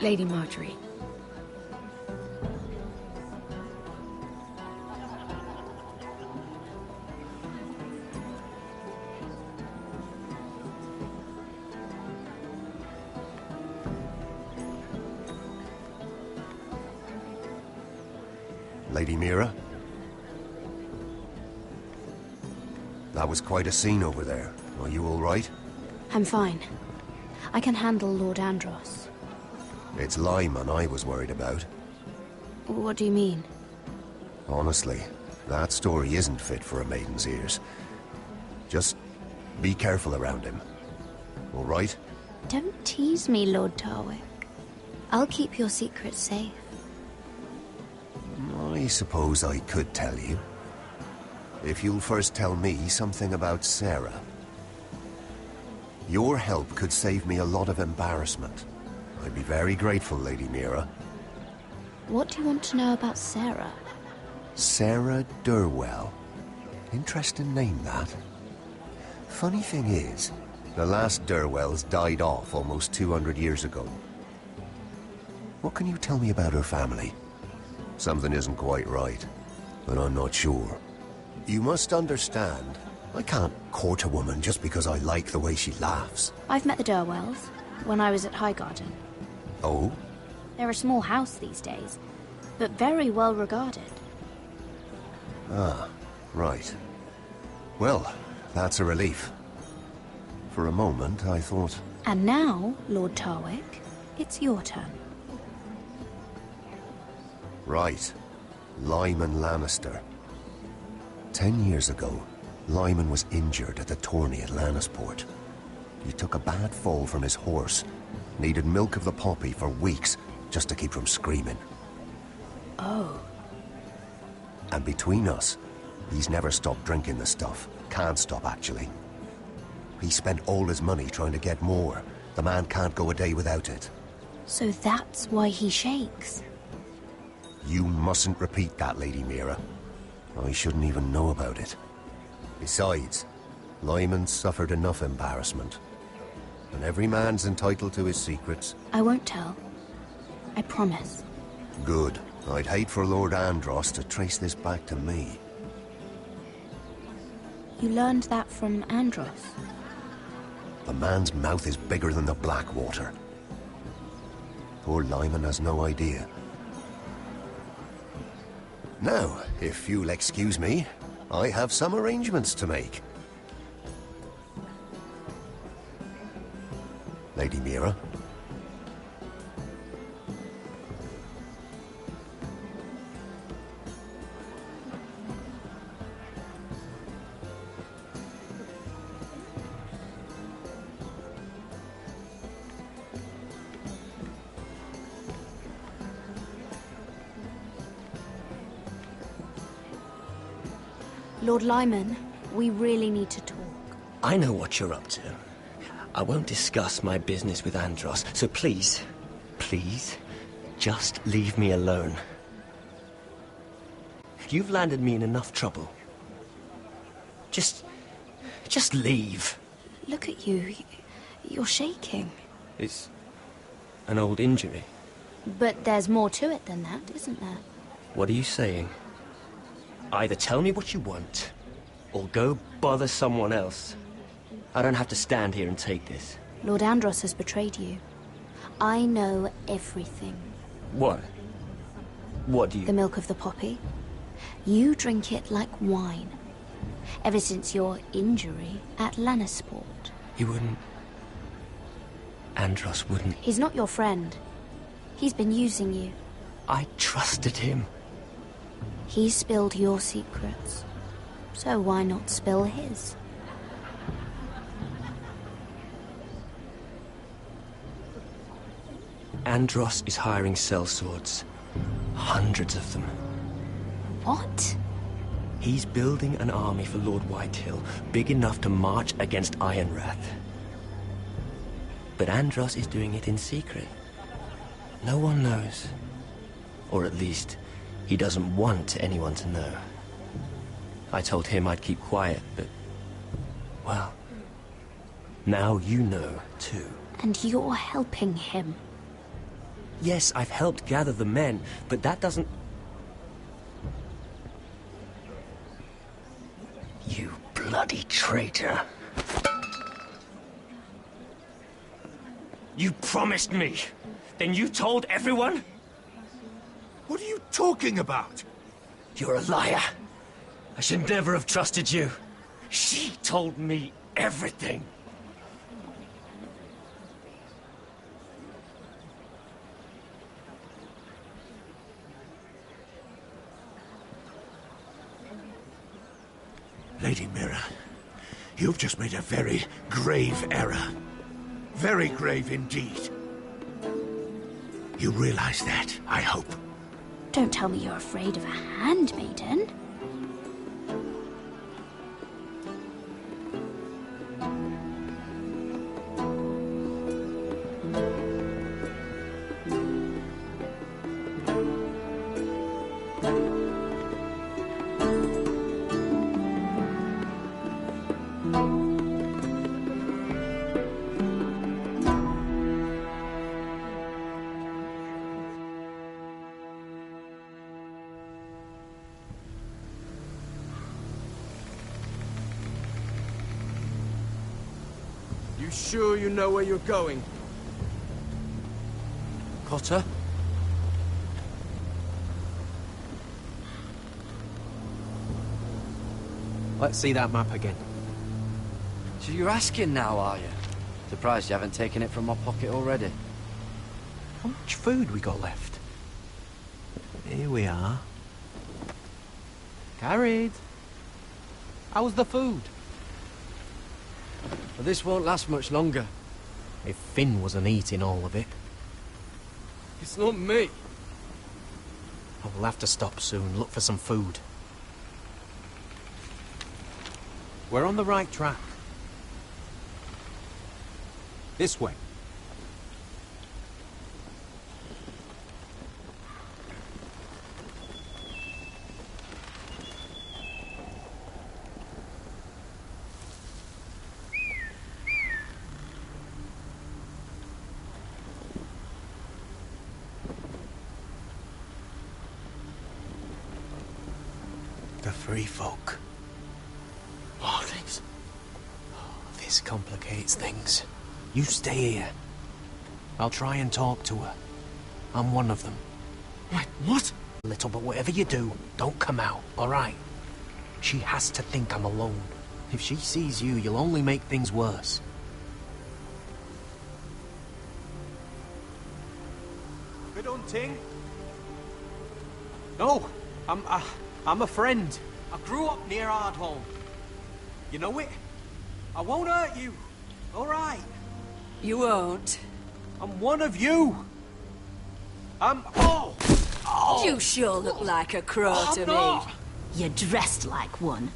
Lady Marjorie. Lady Mira? That was quite a scene over there. Are you all right? I'm fine. I can handle Lord Andros. It's Lyman I was worried about. What do you mean? Honestly, That story isn't fit for a maiden's ears. Just be careful around him. All right? Don't tease me, Lord Tarwick. I'll keep your secret safe. I suppose I could tell you. If you'll first tell me something about Sarah. Your help could save me a lot of embarrassment. I'd be very grateful, Lady Mira. What do you want to know about Sarah? Sarah Durwell. Interesting name, that. Funny thing is, the last Durwells died off almost 200 years ago. What can you tell me about her family? Something isn't quite right, but I'm not sure. You must understand, I can't court a woman just because I like the way she laughs. I've met the Durwells when I was at Highgarden. Oh? They're a small house these days, but very well regarded. Ah, right. Well, that's a relief. For a moment, I thought... And now, Lord Tarwick, it's your turn. Right. Lyman Lannister. 10 years ago, Lyman was injured at the tourney at Lannisport. He took a bad fall from his horse. Needed milk of the poppy for weeks, just to keep from screaming. Oh. And between us, he's never stopped drinking the stuff. Can't stop, actually. He spent all his money trying to get more. The man can't go a day without it. So that's why he shakes. You mustn't repeat that, Lady Mira. I shouldn't even know about it. Besides, Lyman suffered enough embarrassment. And every man's entitled to his secrets. I won't tell. I promise. Good. I'd hate for Lord Andros to trace this back to me. You learned that from Andros? The man's mouth is bigger than the Blackwater. Poor Lyman has no idea. Now, if you'll excuse me, I have some arrangements to make. Lady Mira? Lord Lyman, we really need to talk. I know what you're up to. I won't discuss my business with Andros, so please, just leave me alone. You've landed me in enough trouble. Just leave. Look at you. You're shaking. It's an old injury. But there's more to it than that, isn't there? What are you saying? Either tell me what you want, or go bother someone else. I don't have to stand here and take this. Lord Andros has betrayed you. I know everything. What? What do you... The milk of the poppy. You drink it like wine. Ever since your injury at Lannisport. He wouldn't... Andros wouldn't... He's not your friend. He's been using you. I trusted him. He spilled your secrets. So why not spill his? Andros is hiring sellswords. Hundreds of them. What? He's building an army for Lord Whitehill, big enough to march against Ironrath. But Andros is doing it in secret. No one knows. Or at least, he doesn't want anyone to know. I told him I'd keep quiet, but... well... now you know, too. And you're helping him. Yes, I've helped gather the men, but that doesn't... You bloody traitor. You promised me. Then you told everyone? What are you talking about? You're a liar. I should never have trusted you. She told me everything. Lady Mira, you've just made a very grave error. Very grave indeed. You realize that, I hope. Don't tell me you're afraid of a handmaiden. You sure you know where you're going? Potter? Let's see that map again. So you're asking now, are you? Surprised you haven't taken it from my pocket already. How much food we got left? Here we are. Carried. How's the food? Well, this won't last much longer. If Finn wasn't eating all of it. It's not me. I will have to stop soon, look for some food. We're on the right track. This way. The free folk. Morlings. This complicates things. You stay here. I'll try and talk to her. I'm one of them. Wait, what? Little, but whatever you do, don't come out, alright? She has to think I'm alone. If she sees you, you'll only make things worse. Good hunting. No, I'm a friend. I grew up near Ardholm. You know it? I won't hurt you. All right. You won't. I'm one of you. Oh! You sure look like a crow to not. me. You're dressed like one.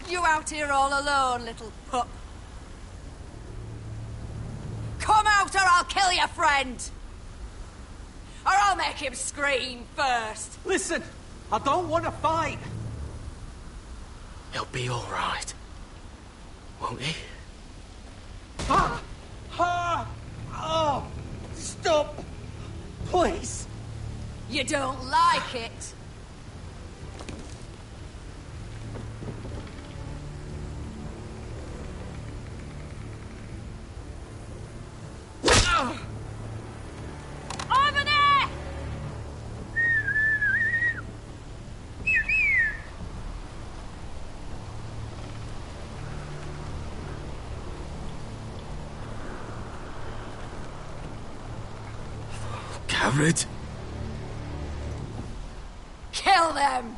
You out here all alone, little pup? Come out or I'll kill your friend! Or I'll make him scream first! Listen, I don't want to fight. He'll be all right. Won't he? Oh! Stop! Please! You don't like it? Over there! Garrett? Kill them!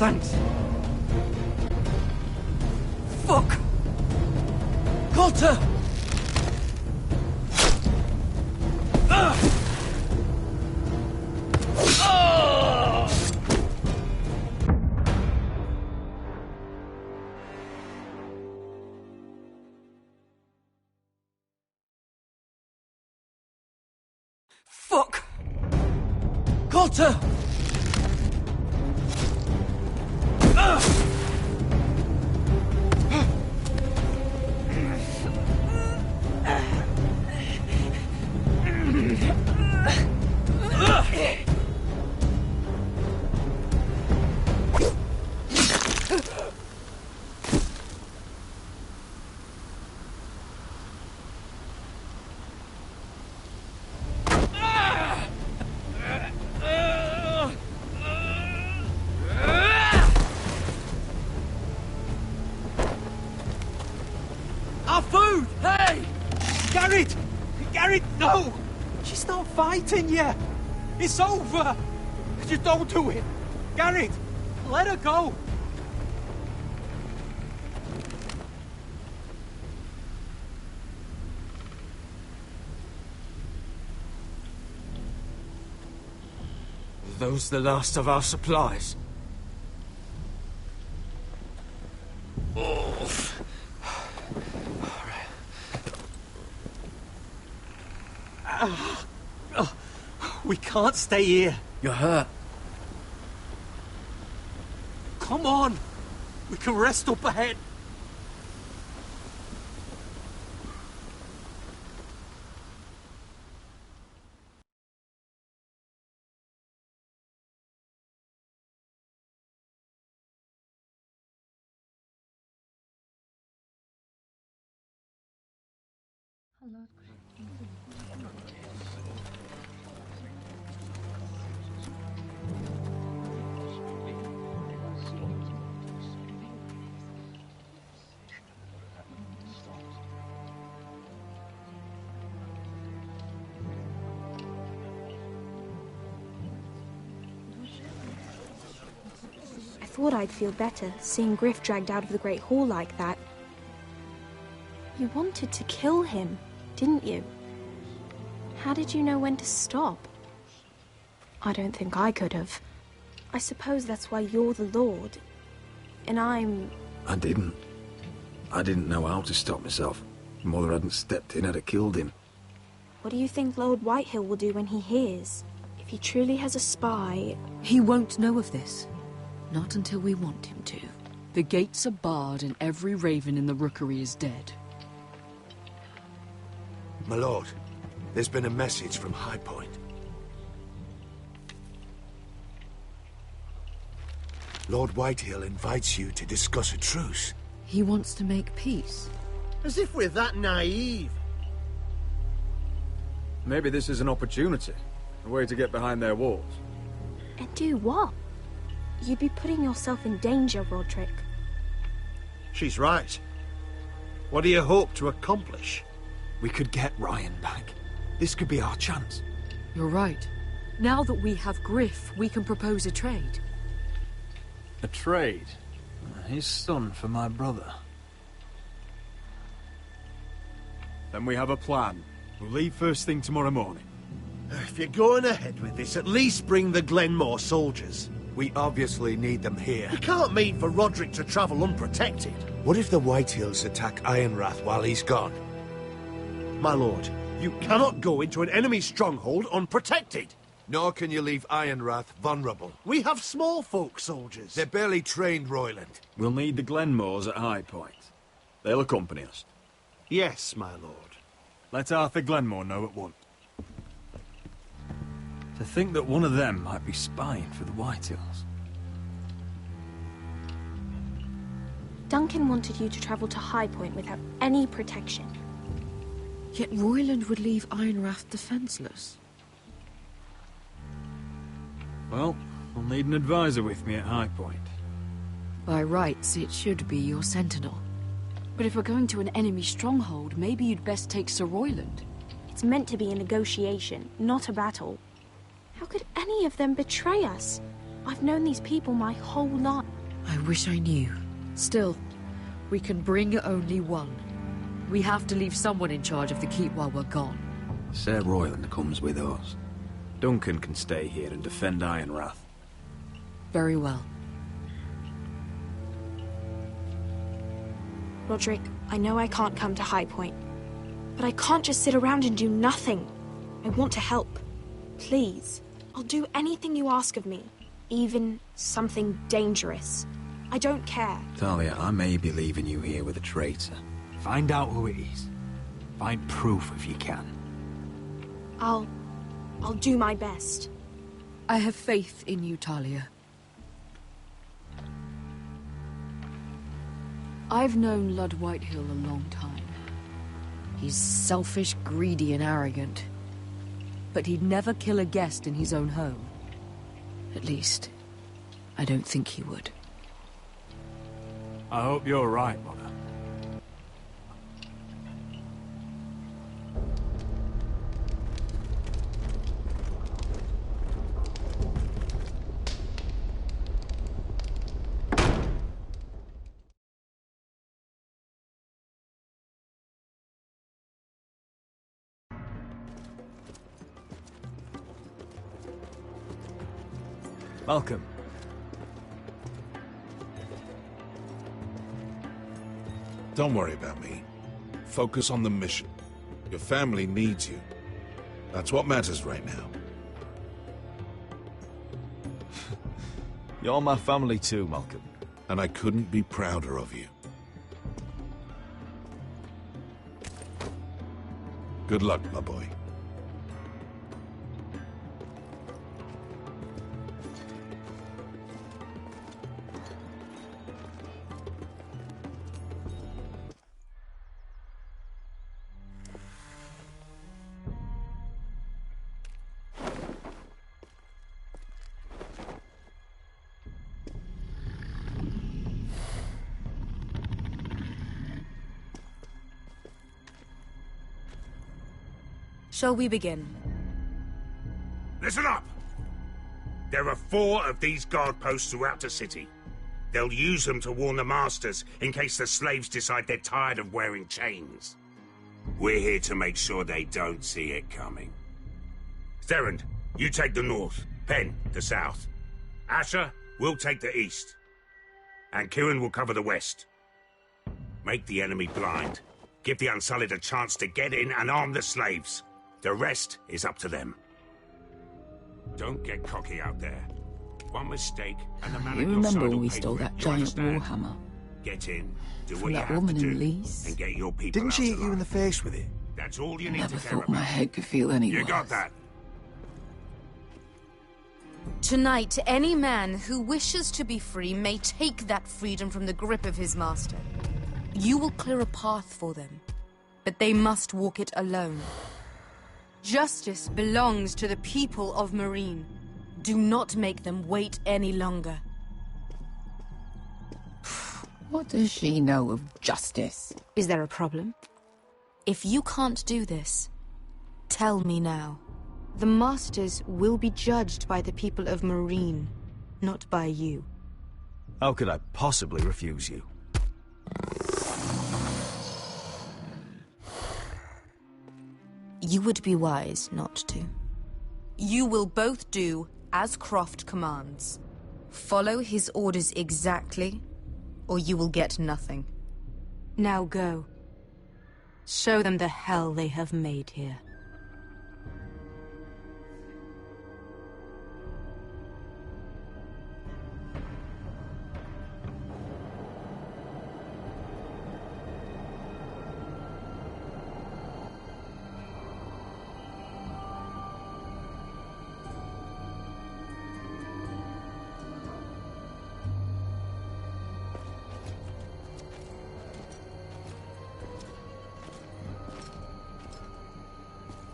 Thanks. Fuck! Coulter! Fuck! Coulter! Our food! Hey! Garrett! Garrett, no! She's not fighting yet! It's over! Just don't do it! Garrett! Let her go! Are those the last of our supplies? We can't stay here. You're hurt. Come on. We can rest up ahead. I thought I'd feel better seeing Griff dragged out of the Great Hall like that. You wanted to kill him, didn't you? How did you know when to stop? I don't think I could have. I suppose that's why you're the Lord. And I'm... I didn't know how to stop myself. Mother hadn't stepped in, I'd have killed him. What do you think Lord Whitehill will do when he hears? If he truly has a spy... He won't know of this. Not until we want him to. The gates are barred and every raven in the rookery is dead. My lord, there's been a message from High Point. Lord Whitehill invites you to discuss a truce. He wants to make peace. As if we're that naive. Maybe this is an opportunity. A way to get behind their walls. And do what? You'd be putting yourself in danger, Roderick. She's right. What do you hope to accomplish? We could get Ryan back. This could be our chance. You're right. Now that we have Griff, we can propose a trade. A trade? His son for my brother. Then we have a plan. We'll leave first thing tomorrow morning. If you're going ahead with this, at least bring the Glenmore soldiers. We obviously need them here. You can't mean for Roderick to travel unprotected. What if the Whitehills attack Ironrath while he's gone? My lord, you cannot go into an enemy stronghold unprotected. Nor can you leave Ironrath vulnerable. We have small folk soldiers. They're barely trained, Royland. We'll need the Glenmores at High Point. They'll accompany us. Yes, my lord. Let Arthur Glenmore know at once. To think that one of them might be spying for the Whitehills. Duncan wanted you to travel to High Point without any protection. Yet Royland would leave Ironrath defenseless. Well, I'll need an advisor with me at High Point. By rights, it should be your sentinel. But if we're going to an enemy stronghold, maybe you'd best take Sir Royland. It's meant to be a negotiation, not a battle. How could any of them betray us? I've known these people my whole life. I wish I knew. Still, we can bring only one. We have to leave someone in charge of the keep while we're gone. Sir Royland comes with us. Duncan can stay here and defend Ironrath. Very well. Roderick, I know I can't come to High Point, but I can't just sit around and do nothing. I want to help. Please. I'll do anything you ask of me, even something dangerous. I don't care. Talia, I may be leaving you here with a traitor. Find out who it is. Find proof if you can. I'll do my best. I have faith in you, Talia. I've known Lud Whitehill a long time. He's selfish, greedy, and arrogant. But he'd never kill a guest in his own home. At least, I don't think he would. I hope you're right, Mother. Malcolm. Don't worry about me. Focus on the mission. Your family needs you. That's what matters right now. You're my family too, Malcolm. And I couldn't be prouder of you. Good luck, my boy. Shall we begin? Listen up! There are 4 of these guard posts throughout the city. They'll use them to warn the masters in case the slaves decide they're tired of wearing chains. We're here to make sure they don't see it coming. Therend, you take the north. Penn, the south. Asher, we'll take the east. And Kieran will cover the west. Make the enemy blind. Give the Unsullied a chance to get in and arm the slaves. The rest is up to them. Don't get cocky out there. One mistake, and the man You on your remember side when will we pay stole for it. that You giant understand? warhammer? Get in, do From what you that have woman to in do, Leeds? and get your people Didn't out she hit alive. you in the face with it? That's all you need Never to care thought my about. head could feel any You worse. got that? Tonight, any man who wishes to be free may take that freedom from the grip of his master. You will clear a path for them, but they must walk it alone. Justice belongs to the people of Marine. Do not make them wait any longer. What does she know of justice? Is there a problem? If you can't do this, tell me now. The Masters will be judged by the people of Marine, not by you. How could I possibly refuse you? You would be wise not to. You will both do as Croft commands. Follow his orders exactly, or you will get nothing. Now go. Show them the hell they have made here.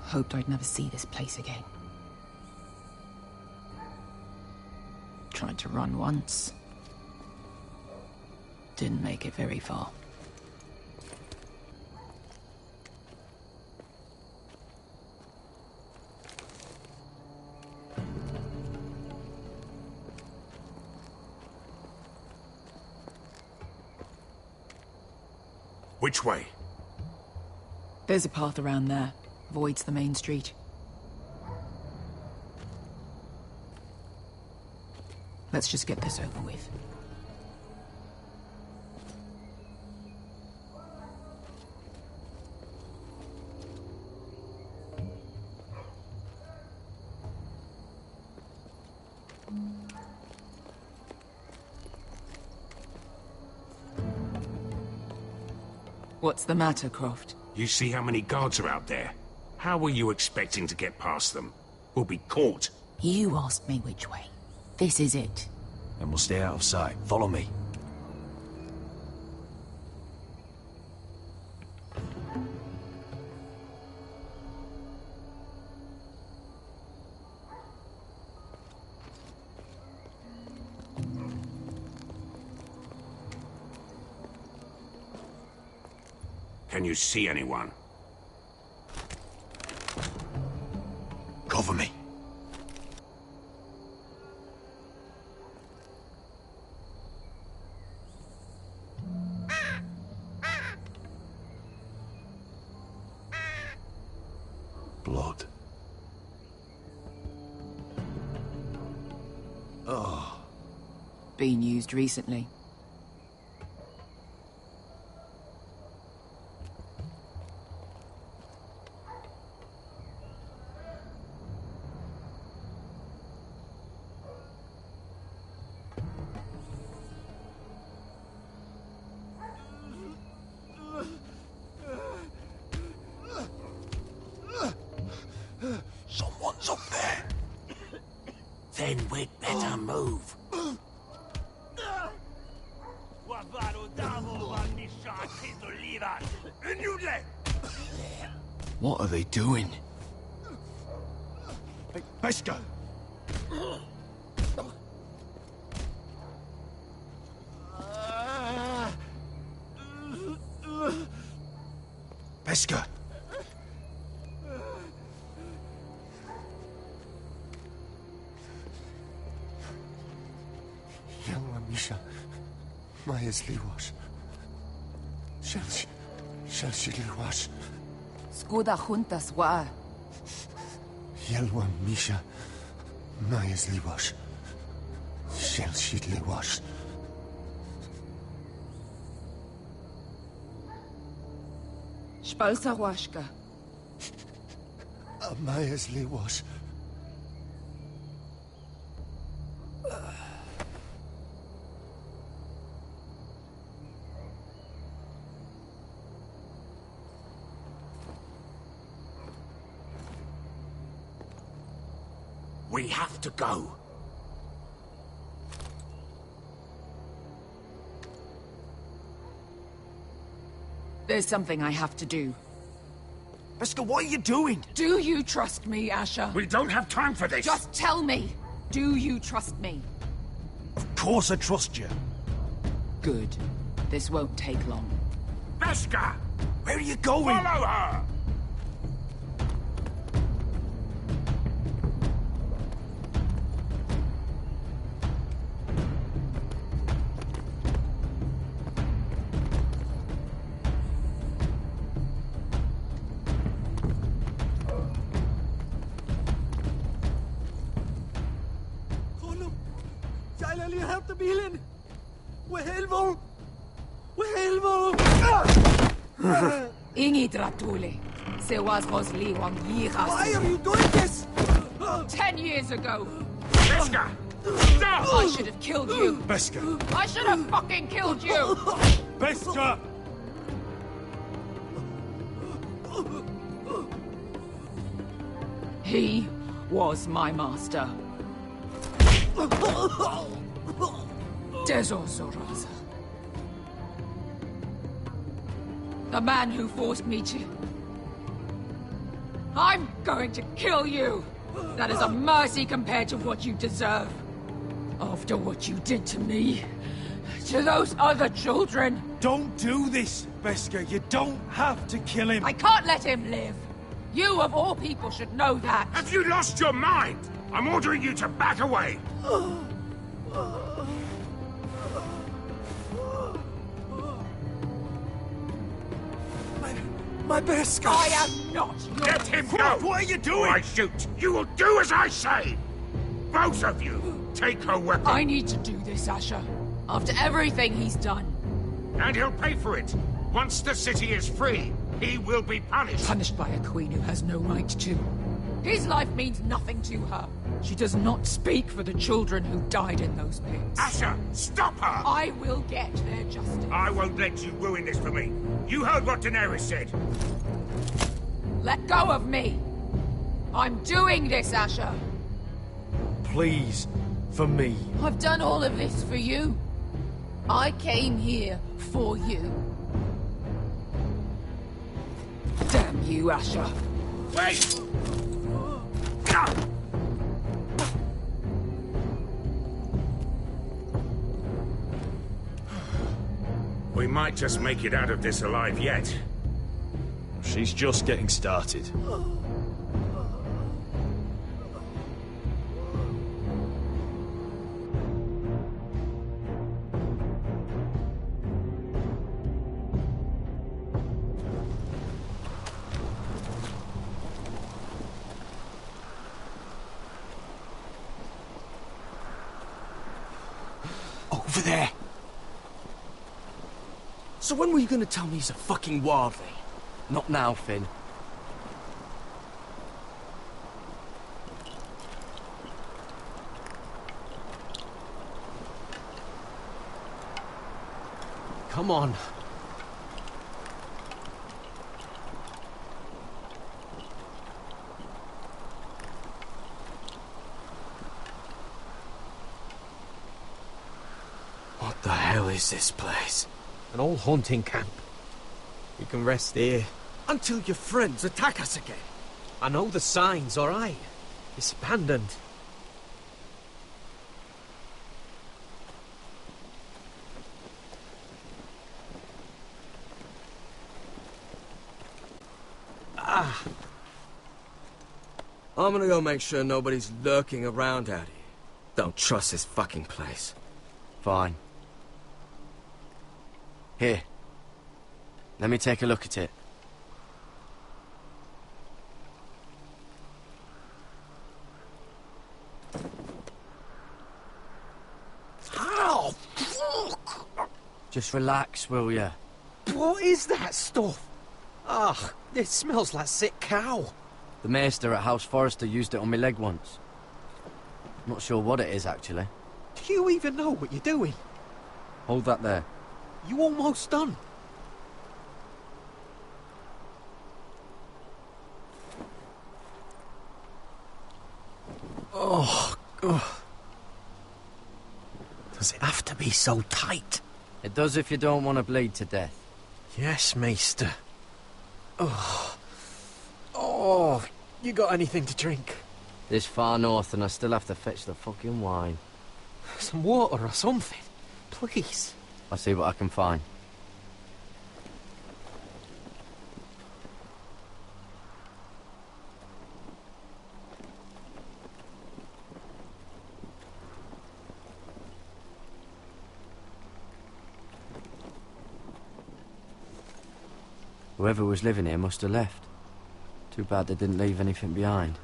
Hoped I'd never see this place again. Tried to run once. Didn't make it very far. Which way? There's a path around there. Avoids the main street. Let's just get this over with. What's the matter, Croft? You see how many guards are out there? How were you expecting to get past them? We'll be caught. You asked me which way. This is it. And we'll stay out of sight. Follow me. Can you see anyone? Cover me. Blood. Oh. been used recently. Someone's up there. Then we'd better move. What are they doing? Let's go. Pesca! Young Misha, Maya's Liwash. Shall she Liwash? Skuda juntas wa. Yelwa Misha, Maya's Liwash. Shall she Liwash? Spalsa washka. Maya's Liwash. We have to go. There's something I have to do. Pesca, what are you doing? Do you trust me, Asher? We don't have time for this! Just tell me! Do you trust me? Of course I trust you. Good. This won't take long. Pesca! Where are you going? Follow her! Bilen! Wehelvo! Wehelvo! Ingi Dratule. Se was Rosli Wang Yiras. Why are you doing this? 10 years ago. Pesca! Stop! I should have killed you. Pesca! I should have fucking killed you! Pesca! He was my master. Dezo Zoraza. The man who forced me to... I'm going to kill you! That is a mercy compared to what you deserve. After what you did to me. To those other children. Don't do this, Pesca. You don't have to kill him. I can't let him live. You, of all people, should know that. Have you lost your mind? I'm ordering you to back away. My Pesca! I am not your... Let him go! What are you doing? Or I shoot. You will do as I say. Both of you, take her weapon. I need to do this, Asher. After everything he's done. And he'll pay for it. Once the city is free, he will be punished. Punished by a queen who has no right to. His life means nothing to her. She does not speak for the children who died in those pits. Asher, stop her! I will get their justice. I won't let you ruin this for me. You heard what Daenerys said. Let go of me. I'm doing this, Asher. Please, for me. I've done all of this for you. I came here for you. Damn you, Asher. Wait! We might just make it out of this alive yet. She's just getting started. over there. So when were you gonna tell me he's a fucking wildling? Not now, Finn. Come on. What the hell is this place? An old hunting camp. We can rest here. Until your friends attack us again. I know the signs, alright? It's abandoned. I'm gonna go make sure nobody's lurking around out here. Don't trust this fucking place. Fine. Here. Let me take a look at it. How? Fuck! Just relax, will ya? What is that stuff? Ugh, it smells like sick cow. The maester at House Forrester used it on my leg once. Not sure what it is, actually. Do you even know what you're doing? Hold that there. You almost done. Oh, ugh. Does it have to be so tight? It does if you don't want to bleed to death. Yes, Maester. Oh. Oh, you got anything to drink? This far north and I still have to fetch the fucking wine. Some water or something, please. I'll see what I can find. Whoever was living here must have left. Too bad they didn't leave anything behind.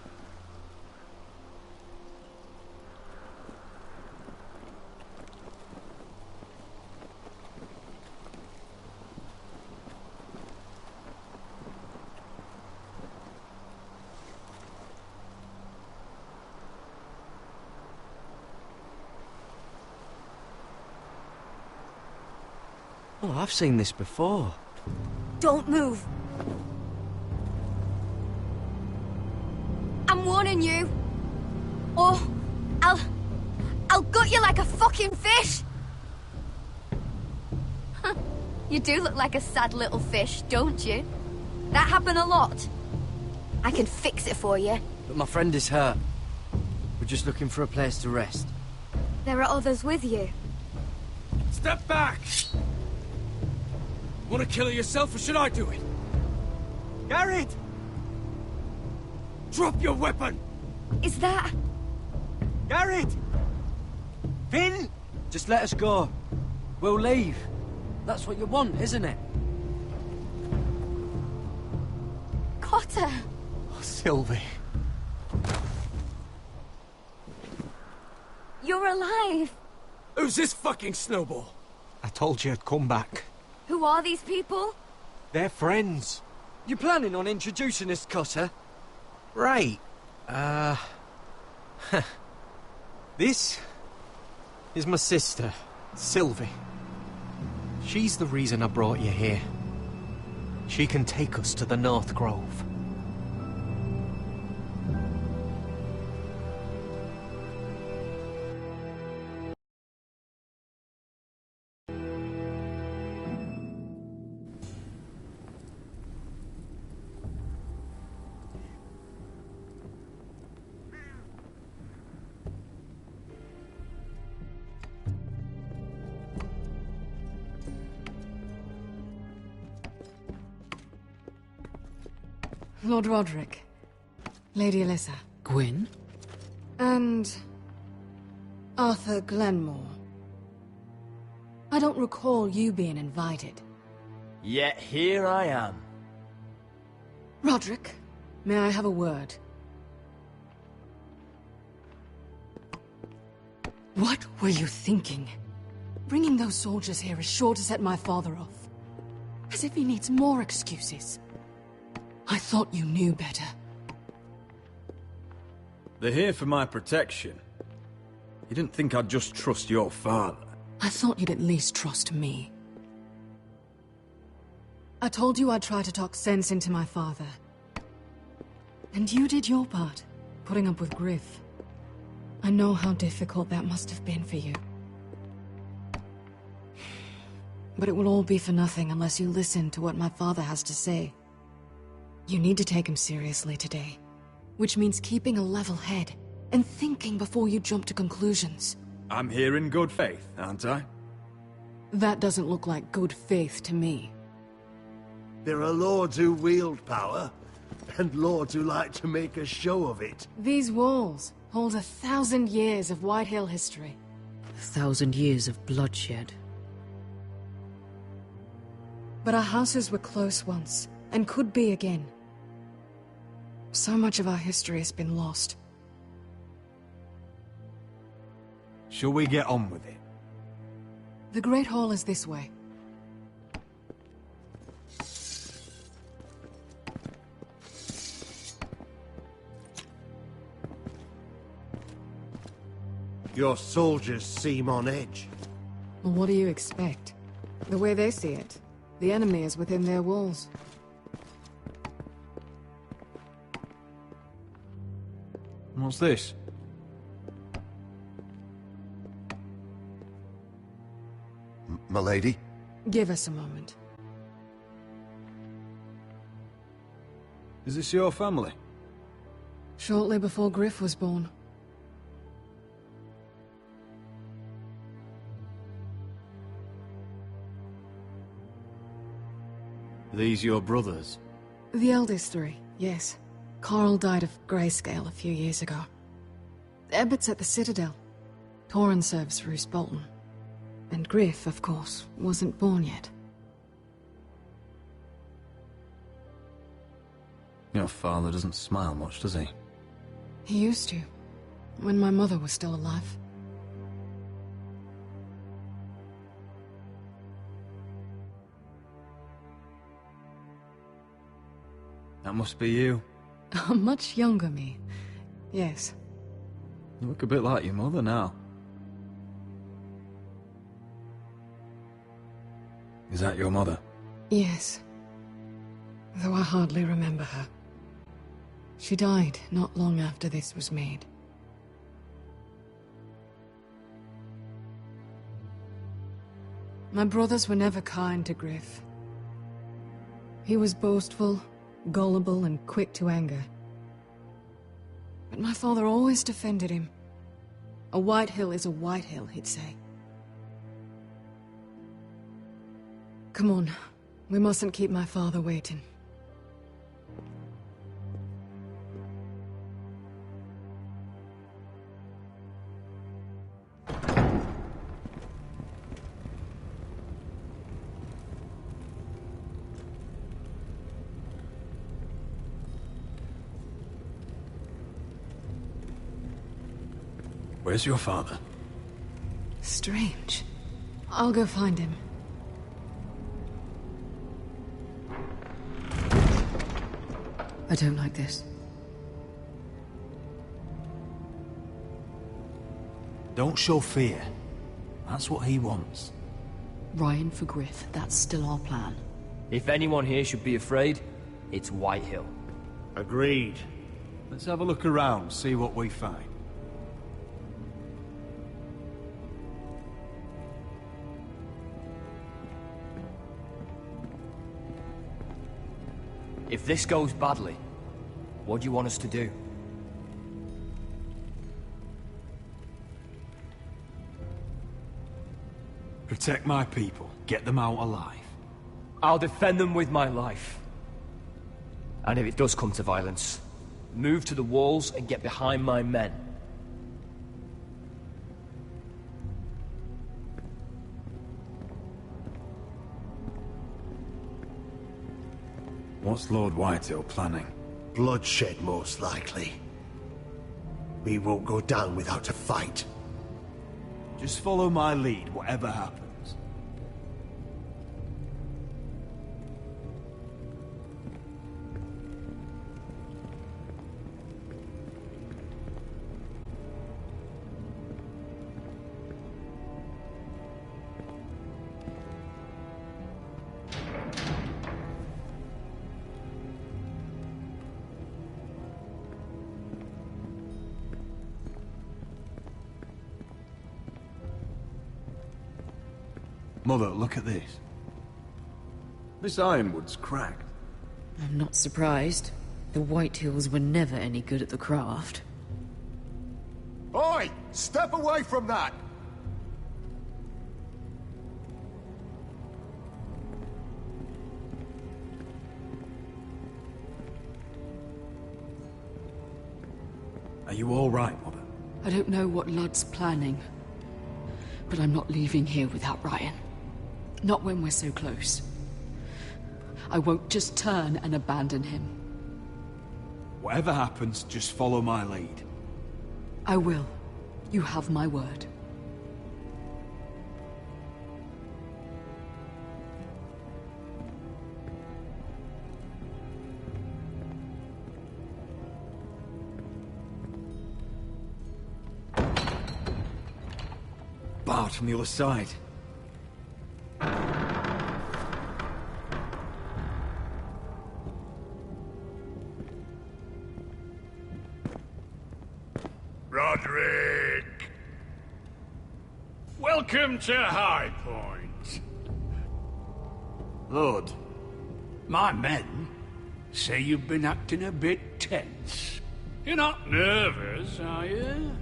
Oh, I've seen this before. Don't move. I'm warning you. Or I'll gut you like a fucking fish. You do look like a sad little fish, don't you? That happen a lot. I can fix it for you. But my friend is hurt. We're just looking for a place to rest. There are others with you. Step back! Want to kill her yourself, or should I do it? Garrett! Drop your weapon! Is that... Garrett! Finn! Just let us go. We'll leave. That's what you want, isn't it? Cotter! Oh, Sylvie. You're alive! Who's this fucking snowball? I told you I'd come back. Who are these people? They're friends. You planning on introducing us, Cotter? Right. This is my sister, Sylvie. She's the reason I brought you here. She can take us to the North Grove. Lord Roderick, Lady Alyssa. Gwyn? And... Arthur Glenmore. I don't recall you being invited. Yet here I am. Roderick, may I have a word? What were you thinking? Bringing those soldiers here is sure to set my father off. As if he needs more excuses. I thought you knew better. They're here for my protection. You didn't think I'd just trust your father? I thought you'd at least trust me. I told you I'd try to talk sense into my father. And you did your part, putting up with Griff. I know how difficult that must have been for you. But it will all be for nothing unless you listen to what my father has to say. You need to take him seriously today. Which means keeping a level head and thinking before you jump to conclusions. I'm here in good faith, aren't I? That doesn't look like good faith to me. There are lords who wield power, and lords who like to make a show of it. These walls hold 1,000 years of Whitehill history. 1,000 years of bloodshed. But our houses were close once, and could be again. So much of our history has been lost. Shall we get on with it? The Great Hall is this way. Your soldiers seem on edge. Well, what do you expect? The way they see it, the enemy is within their walls. What's this? Milady? Give us a moment. Is this your family? Shortly before Griff was born. These your brothers? The eldest three, yes. Carl died of grayscale a few years ago. Ebbett's at the Citadel. Torrin serves Roose Bolton. And Griff, of course, wasn't born yet. Your father doesn't smile much, does he? He used to, when my mother was still alive. That must be you. A much younger me, yes. You look a bit like your mother now. Is that your mother? Yes. Though I hardly remember her. She died not long after this was made. My brothers were never kind to Griff. He was boastful, gullible, and quick to anger. But my father always defended him. A Whitehill is a Whitehill, he'd say. Come on, we mustn't keep my father waiting. Where's your father? Strange. I'll go find him. I don't like this. Don't show fear. That's what he wants. Ryan for Griff, that's still our plan. If anyone here should be afraid, it's Whitehill. Agreed. Let's have a look around, see what we find. If this goes badly, what do you want us to do? Protect my people. Get them out alive. I'll defend them with my life. And if it does come to violence, move to the walls and get behind my men. What's Lord Whitehill planning? Bloodshed, most likely. We won't go down without a fight. Just follow my lead, whatever happens. Mother, look at this. This ironwood's cracked. I'm not surprised. The Whitehills were never any good at the craft. Oi! Step away from that! Are you all right, Mother? I don't know what Ludd's planning, but I'm not leaving here without Ryan. Not when we're so close. I won't just turn and abandon him. Whatever happens, just follow my lead. I will. You have my word. Barred from the other side. Roderick! Welcome to High Point. Lord, my men say you've been acting a bit tense. You're not nervous, are you?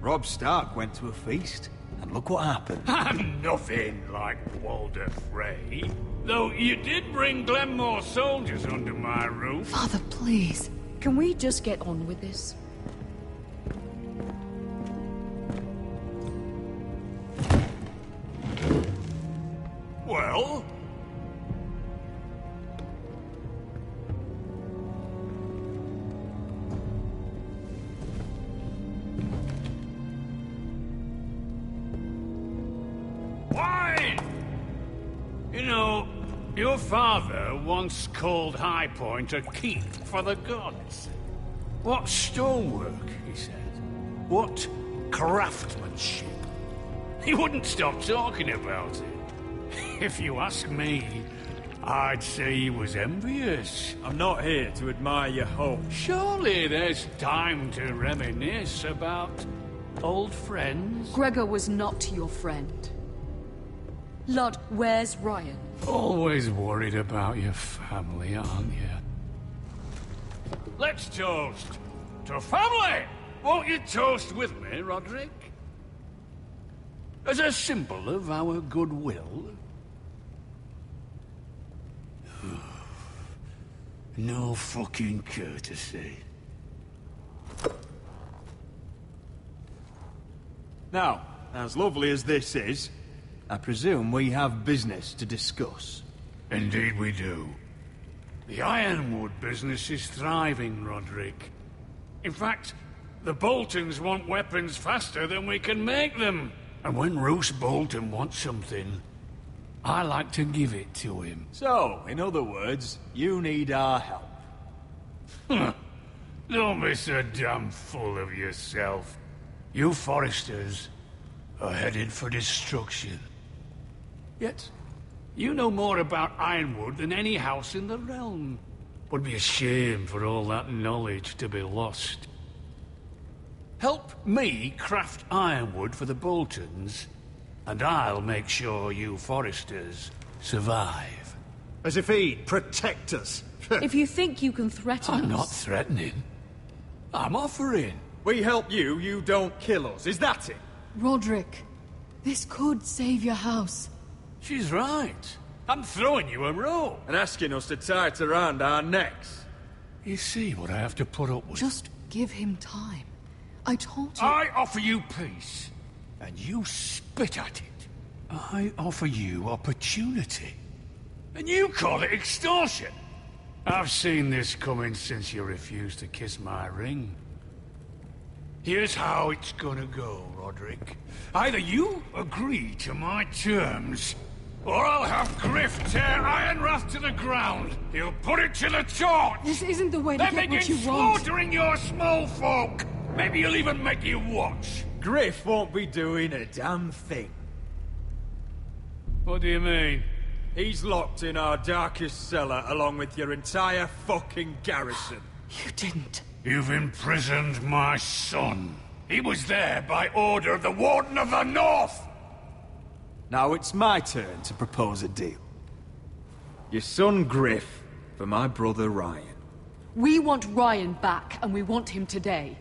Robb Stark went to a feast, and look what happened. I'm nothing like Walder Frey. Though you did bring Glenmore soldiers under my roof. Father, please. Can we just get on with this? Well? Wine! You know, your father once called High Point a keep for the gods. What stonework, he said. What craftsmanship. He wouldn't stop talking about it. If you ask me, I'd say he was envious. I'm not here to admire your home. Surely there's time to reminisce about old friends. Gregor was not your friend. Ludd, where's Ryan? Always worried about your family, aren't you? Let's toast to family! Won't you toast with me, Roderick? As a symbol of our goodwill. No fucking courtesy. Now, as lovely as this is, I presume we have business to discuss. Indeed we do. The ironwood business is thriving, Roderick. In fact, the Boltons want weapons faster than we can make them. And when Roose Bolton wants something, I like to give it to him. So, in other words, you need our help. Don't be so damn full of yourself. You Foresters are headed for destruction. Yet, you know more about ironwood than any house in the realm. Would be a shame for all that knowledge to be lost. Help me craft ironwood for the Boltons, and I'll make sure you Foresters survive. As if he'd protect us. If you think you can threaten us... I'm not threatening. I'm offering. We help you, you don't kill us. Is that it? Roderick, this could save your house. She's right. I'm throwing you a rope. And asking us to tie it around our necks. You see what I have to put up with? Just give him time. I told you... I offer you peace, and you spit at it. I offer you opportunity, and you call it extortion. I've seen this coming since you refused to kiss my ring. Here's how it's gonna go, Roderick. Either you agree to my terms, or I'll have Griff tear Ironrath to the ground. He'll put it to the torch. This isn't the way to then get what begin you want. slaughtering your small folk. Maybe he'll even make you watch. Griff won't be doing a damn thing. What do you mean? He's locked in our darkest cellar along with your entire fucking garrison. You didn't. You've imprisoned my son. He was there by order of the Warden of the North! Now it's my turn to propose a deal. Your son Griff for my brother Ryan. We want Ryan back, and we want him today.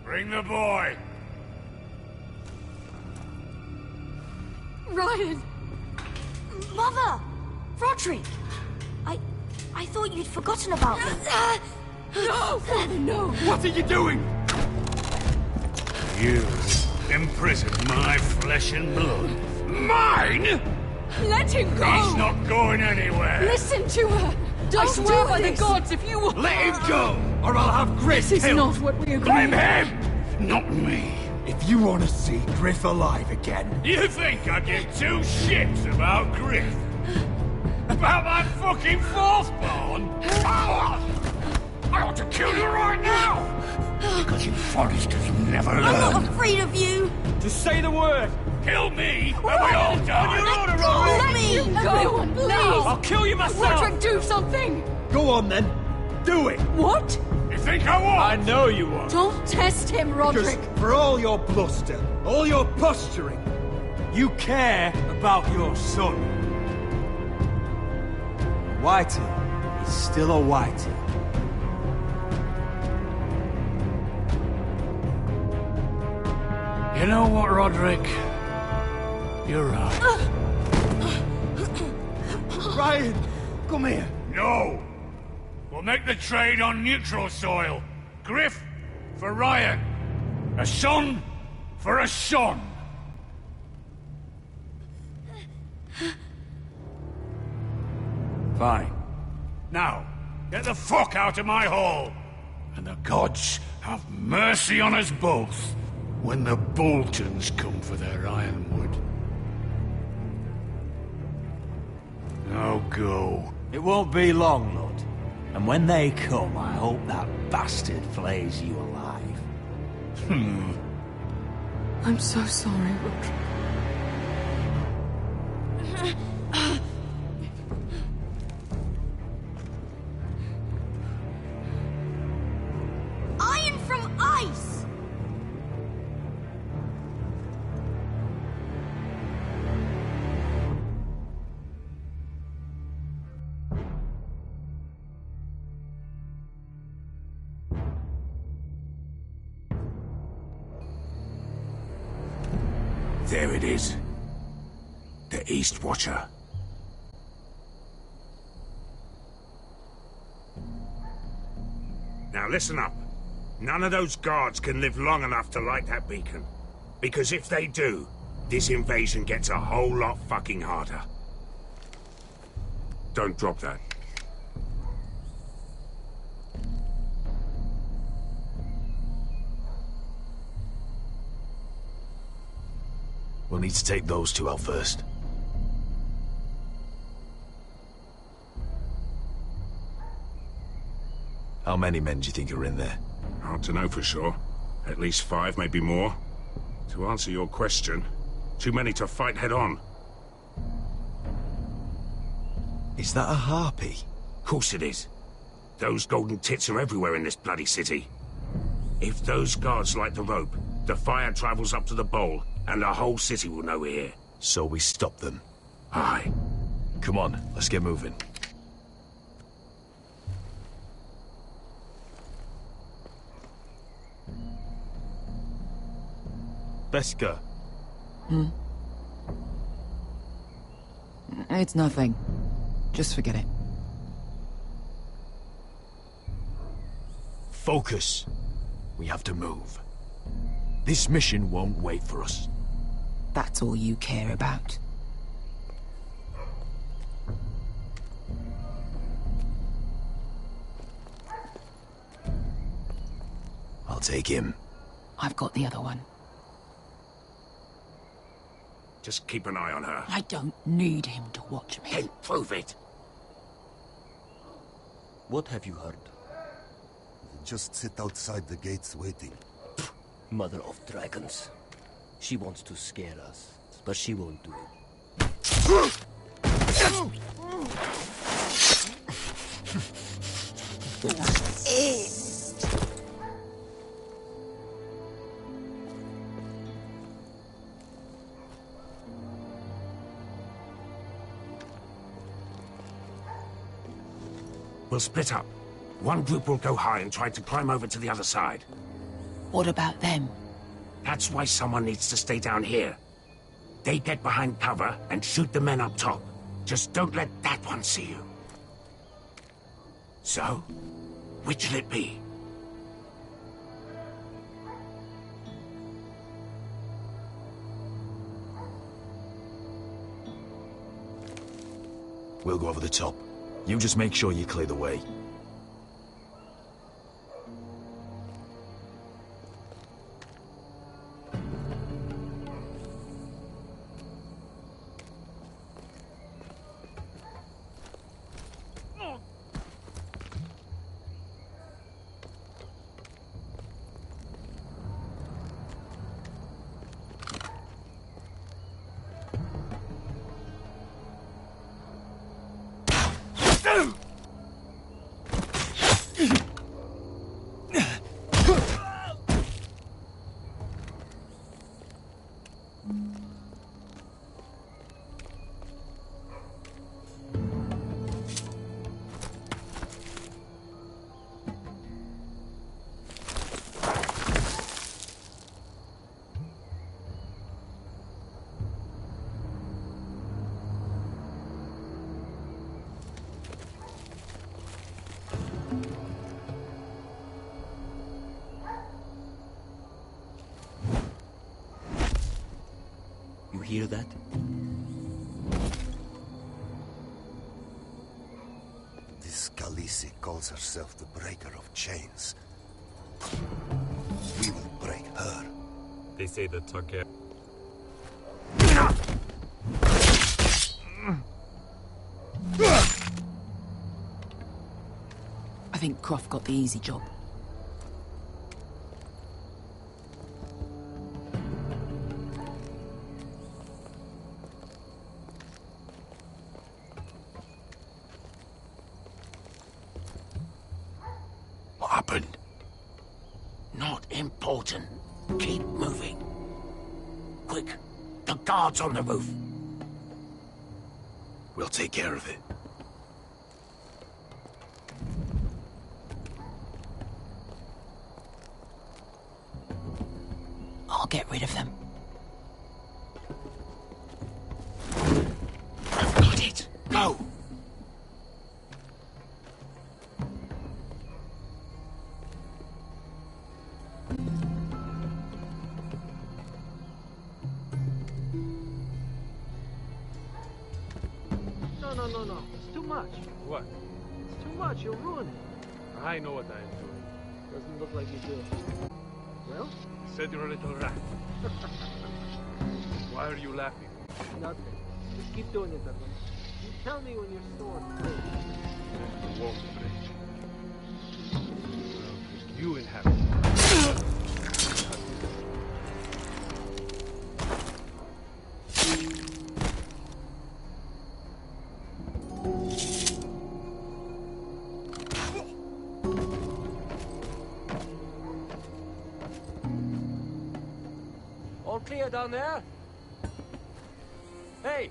Bring the boy! Ryan! Mother! Roderick! I thought you'd forgotten about me. No! Father, no! What are you doing? You imprison my flesh and blood. Mine? Let him go! He's not going anywhere. Listen to her! I swear by the gods, if you will... Let him go, or I'll have Griff This is killed. not what we agreed. Blame him, not me. If you want to see Griff alive again... You think I give two shits about Griff? About my fucking fourthborn? I ought to kill you right now! Because you Forresters never learn. I'm not afraid of you! Just say the word. Kill me, and we all die. Let me! Go, please! I'll kill you myself. Roderick, do something! Go on then. Do it. What? You think I won't? I know you won't. Don't test him, Roderick! Because for all your bluster, all your posturing, you care about your son. Whitey is still a Whitey. You know what, Roderick? You're right. Ryan, come here. No! We'll make the trade on neutral soil. Griff for Ryan. A son for a son. Fine. Now, get the fuck out of my hall! And the gods have mercy on us both when the Boltons come for their ironwood. Now go. It won't be long, Lord. And when they come, I hope that bastard flays you alive. I'm so sorry, Roderick. Iron from ice! There it is. The East Watcher. Now listen up. None of those guards can live long enough to light that beacon. Because if they do, this invasion gets a whole lot fucking harder. Don't drop that. We'll need to take those two out first. How many men do you think are in there? Hard to know for sure. At least 5, maybe more. To answer your question, too many to fight head on. Is that a harpy? Course it is. Those golden tits are everywhere in this bloody city. If those guards light the rope, the fire travels up to the bowl, and the whole city will know we're here. So we stop them. Aye. Come on, let's get moving. Beska. It's nothing. Just forget it. Focus. We have to move. This mission won't wait for us. That's all you care about. I'll take him. I've got the other one. Just keep an eye on her. I don't need him to watch me. Then prove it. What have you heard? They just sit outside the gates waiting. Mother of dragons. She wants to scare us. but she won't do it. We'll split up. One group will go high and try to climb over to the other side. What about them? That's why someone needs to stay down here. They get behind cover and shoot the men up top. Just don't let that one see you. So, which'll it be? We'll go over the top. You just make sure you clear the way. You hear that? This Khaleesi calls herself the Breaker of Chains. We will break her. They say the Targaryen. I think Croft got the easy job. What happened? Not important. Keep moving. Quick, the guards on the roof. We'll take care of it. I'll get rid of them. I've got it. Go! No. It's too much. What? It's too much. You'll ruin it. I know what I am doing. Doesn't look like you do. Well? Said you're a little rat. Why are you laughing? Nothing. Just keep doing it that way. You tell me when your sword breaks. It won't break. You inhabit it. All clear down there? Hey!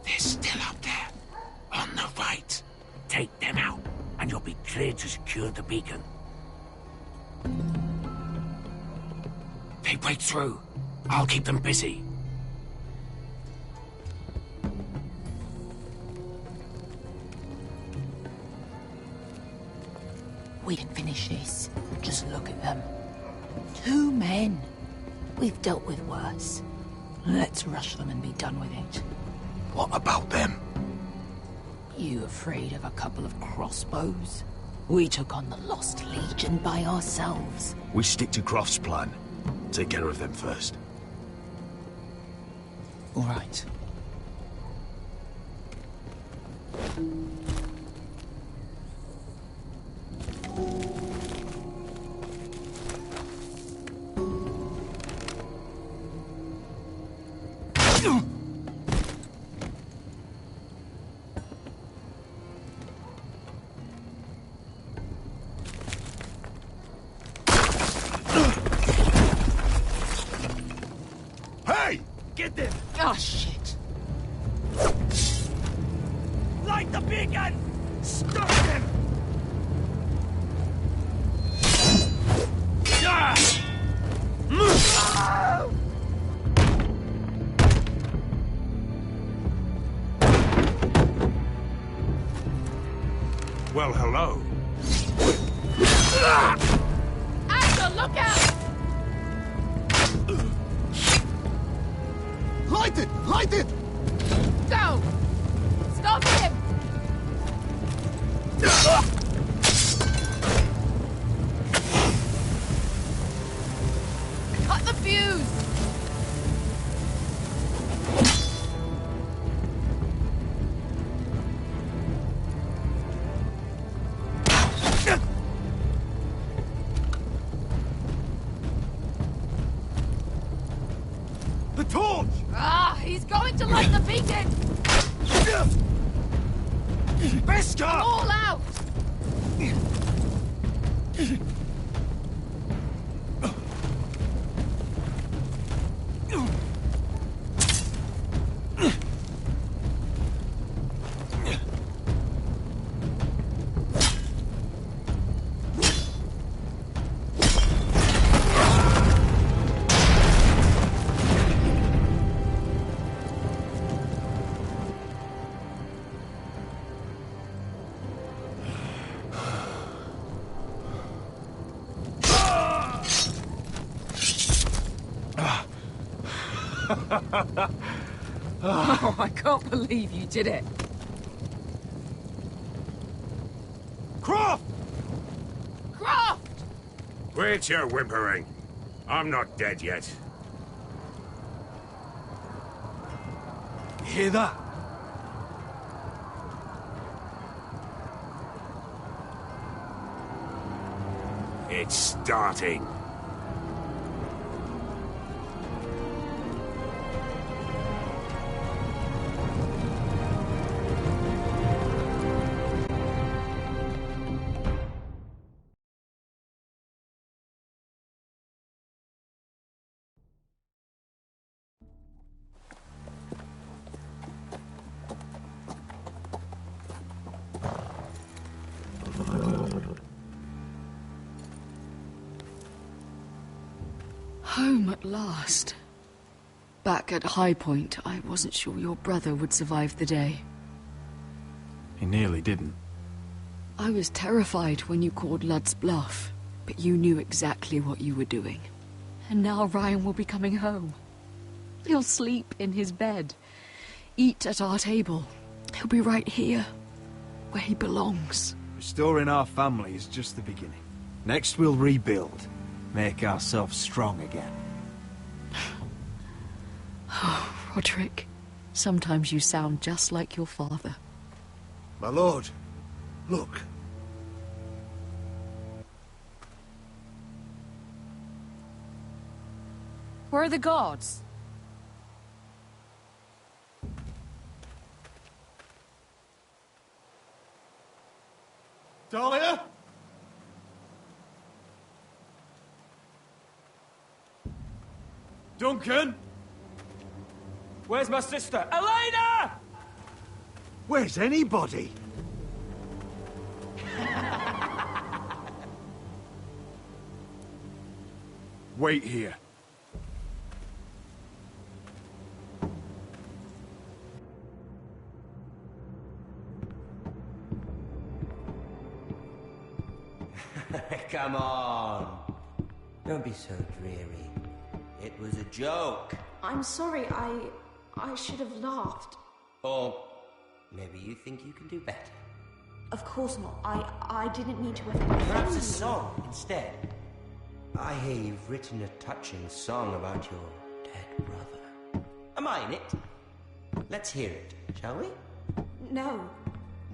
They're still up there. On the right. Take them out, and you'll be cleared to secure the beacon. They break through. I'll keep them busy. We can finish this. Just look at them. 2 men. We've dealt with worse. Let's rush them and be done with it. What about them? You afraid of a couple of crossbows? We took on the Lost Legion by ourselves. We stick to Croft's plan. Take care of them first. All right. Hey! Get them! Oh, shit. Light the beacon! Stop them! Well, hello. Asher, look out! Light it! Light it! Go! Stop him! Cut the fuse! The torch! Ah, he's going to light the beacon! Beskar! I'm all out! Oh, I can't believe you did it. Croft! Croft! Quit your whimpering. I'm not dead yet. You hear that? It's starting. Home at last. Back at High Point, I wasn't sure your brother would survive the day. He nearly didn't. I was terrified when you called Ludd's bluff, but you knew exactly what you were doing. And now Ryan will be coming home. He'll sleep in his bed, eat at our table. He'll be right here, where he belongs. Restoring our family is just the beginning. Next we'll rebuild. Make ourselves strong again. Oh, Roderick, sometimes you sound just like your father. My lord, look. Where are the guards? Dahlia? Duncan? Where's my sister? Elena! Where's anybody? Wait here. Come on. Don't be so dreary. It was a joke. I'm sorry, I should have laughed. Or maybe you think you can do better. Of course not. I didn't mean to offend Perhaps you. a song instead. I hear you've written a touching song about your dead brother. Am I in it? Let's hear it, shall we? No.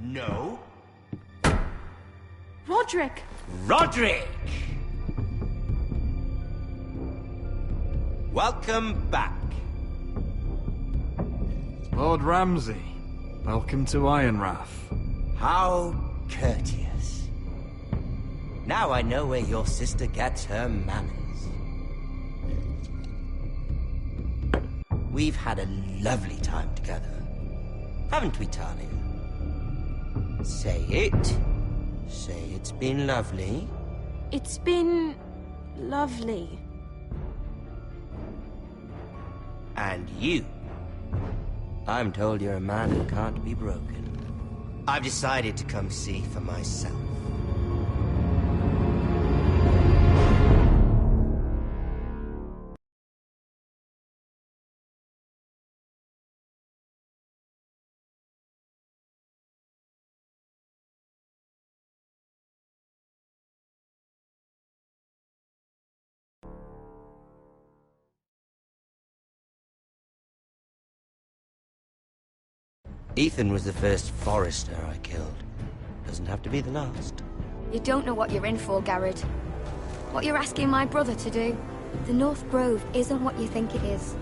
No. Roderick! Roderick! Welcome back. Lord Ramsay, welcome to Ironrath. How courteous. Now I know where your sister gets her manners. We've had a lovely time together. Haven't we, Talia? Say it. Say it's been lovely. It's been... lovely. And you. I'm told you're a man who can't be broken. I've decided to come see for myself. Ethan was the first Forester I killed. Doesn't have to be the last. You don't know what you're in for, Garrett. What you're asking my brother to do. The North Grove isn't what you think it is.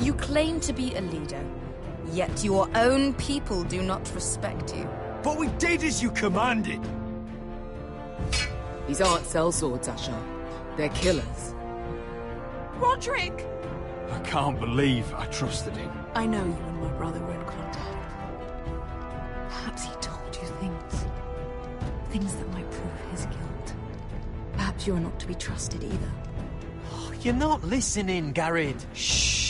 You claim to be a leader, yet your own people do not respect you. But we did as you commanded. These aren't sellswords, Asher. They're killers. Roderick! I can't believe I trusted him. I know you and my brother were in contact. Perhaps he told you things. Things that might prove his guilt. Perhaps you're not to be trusted either. You're not listening, Garrett. Shh.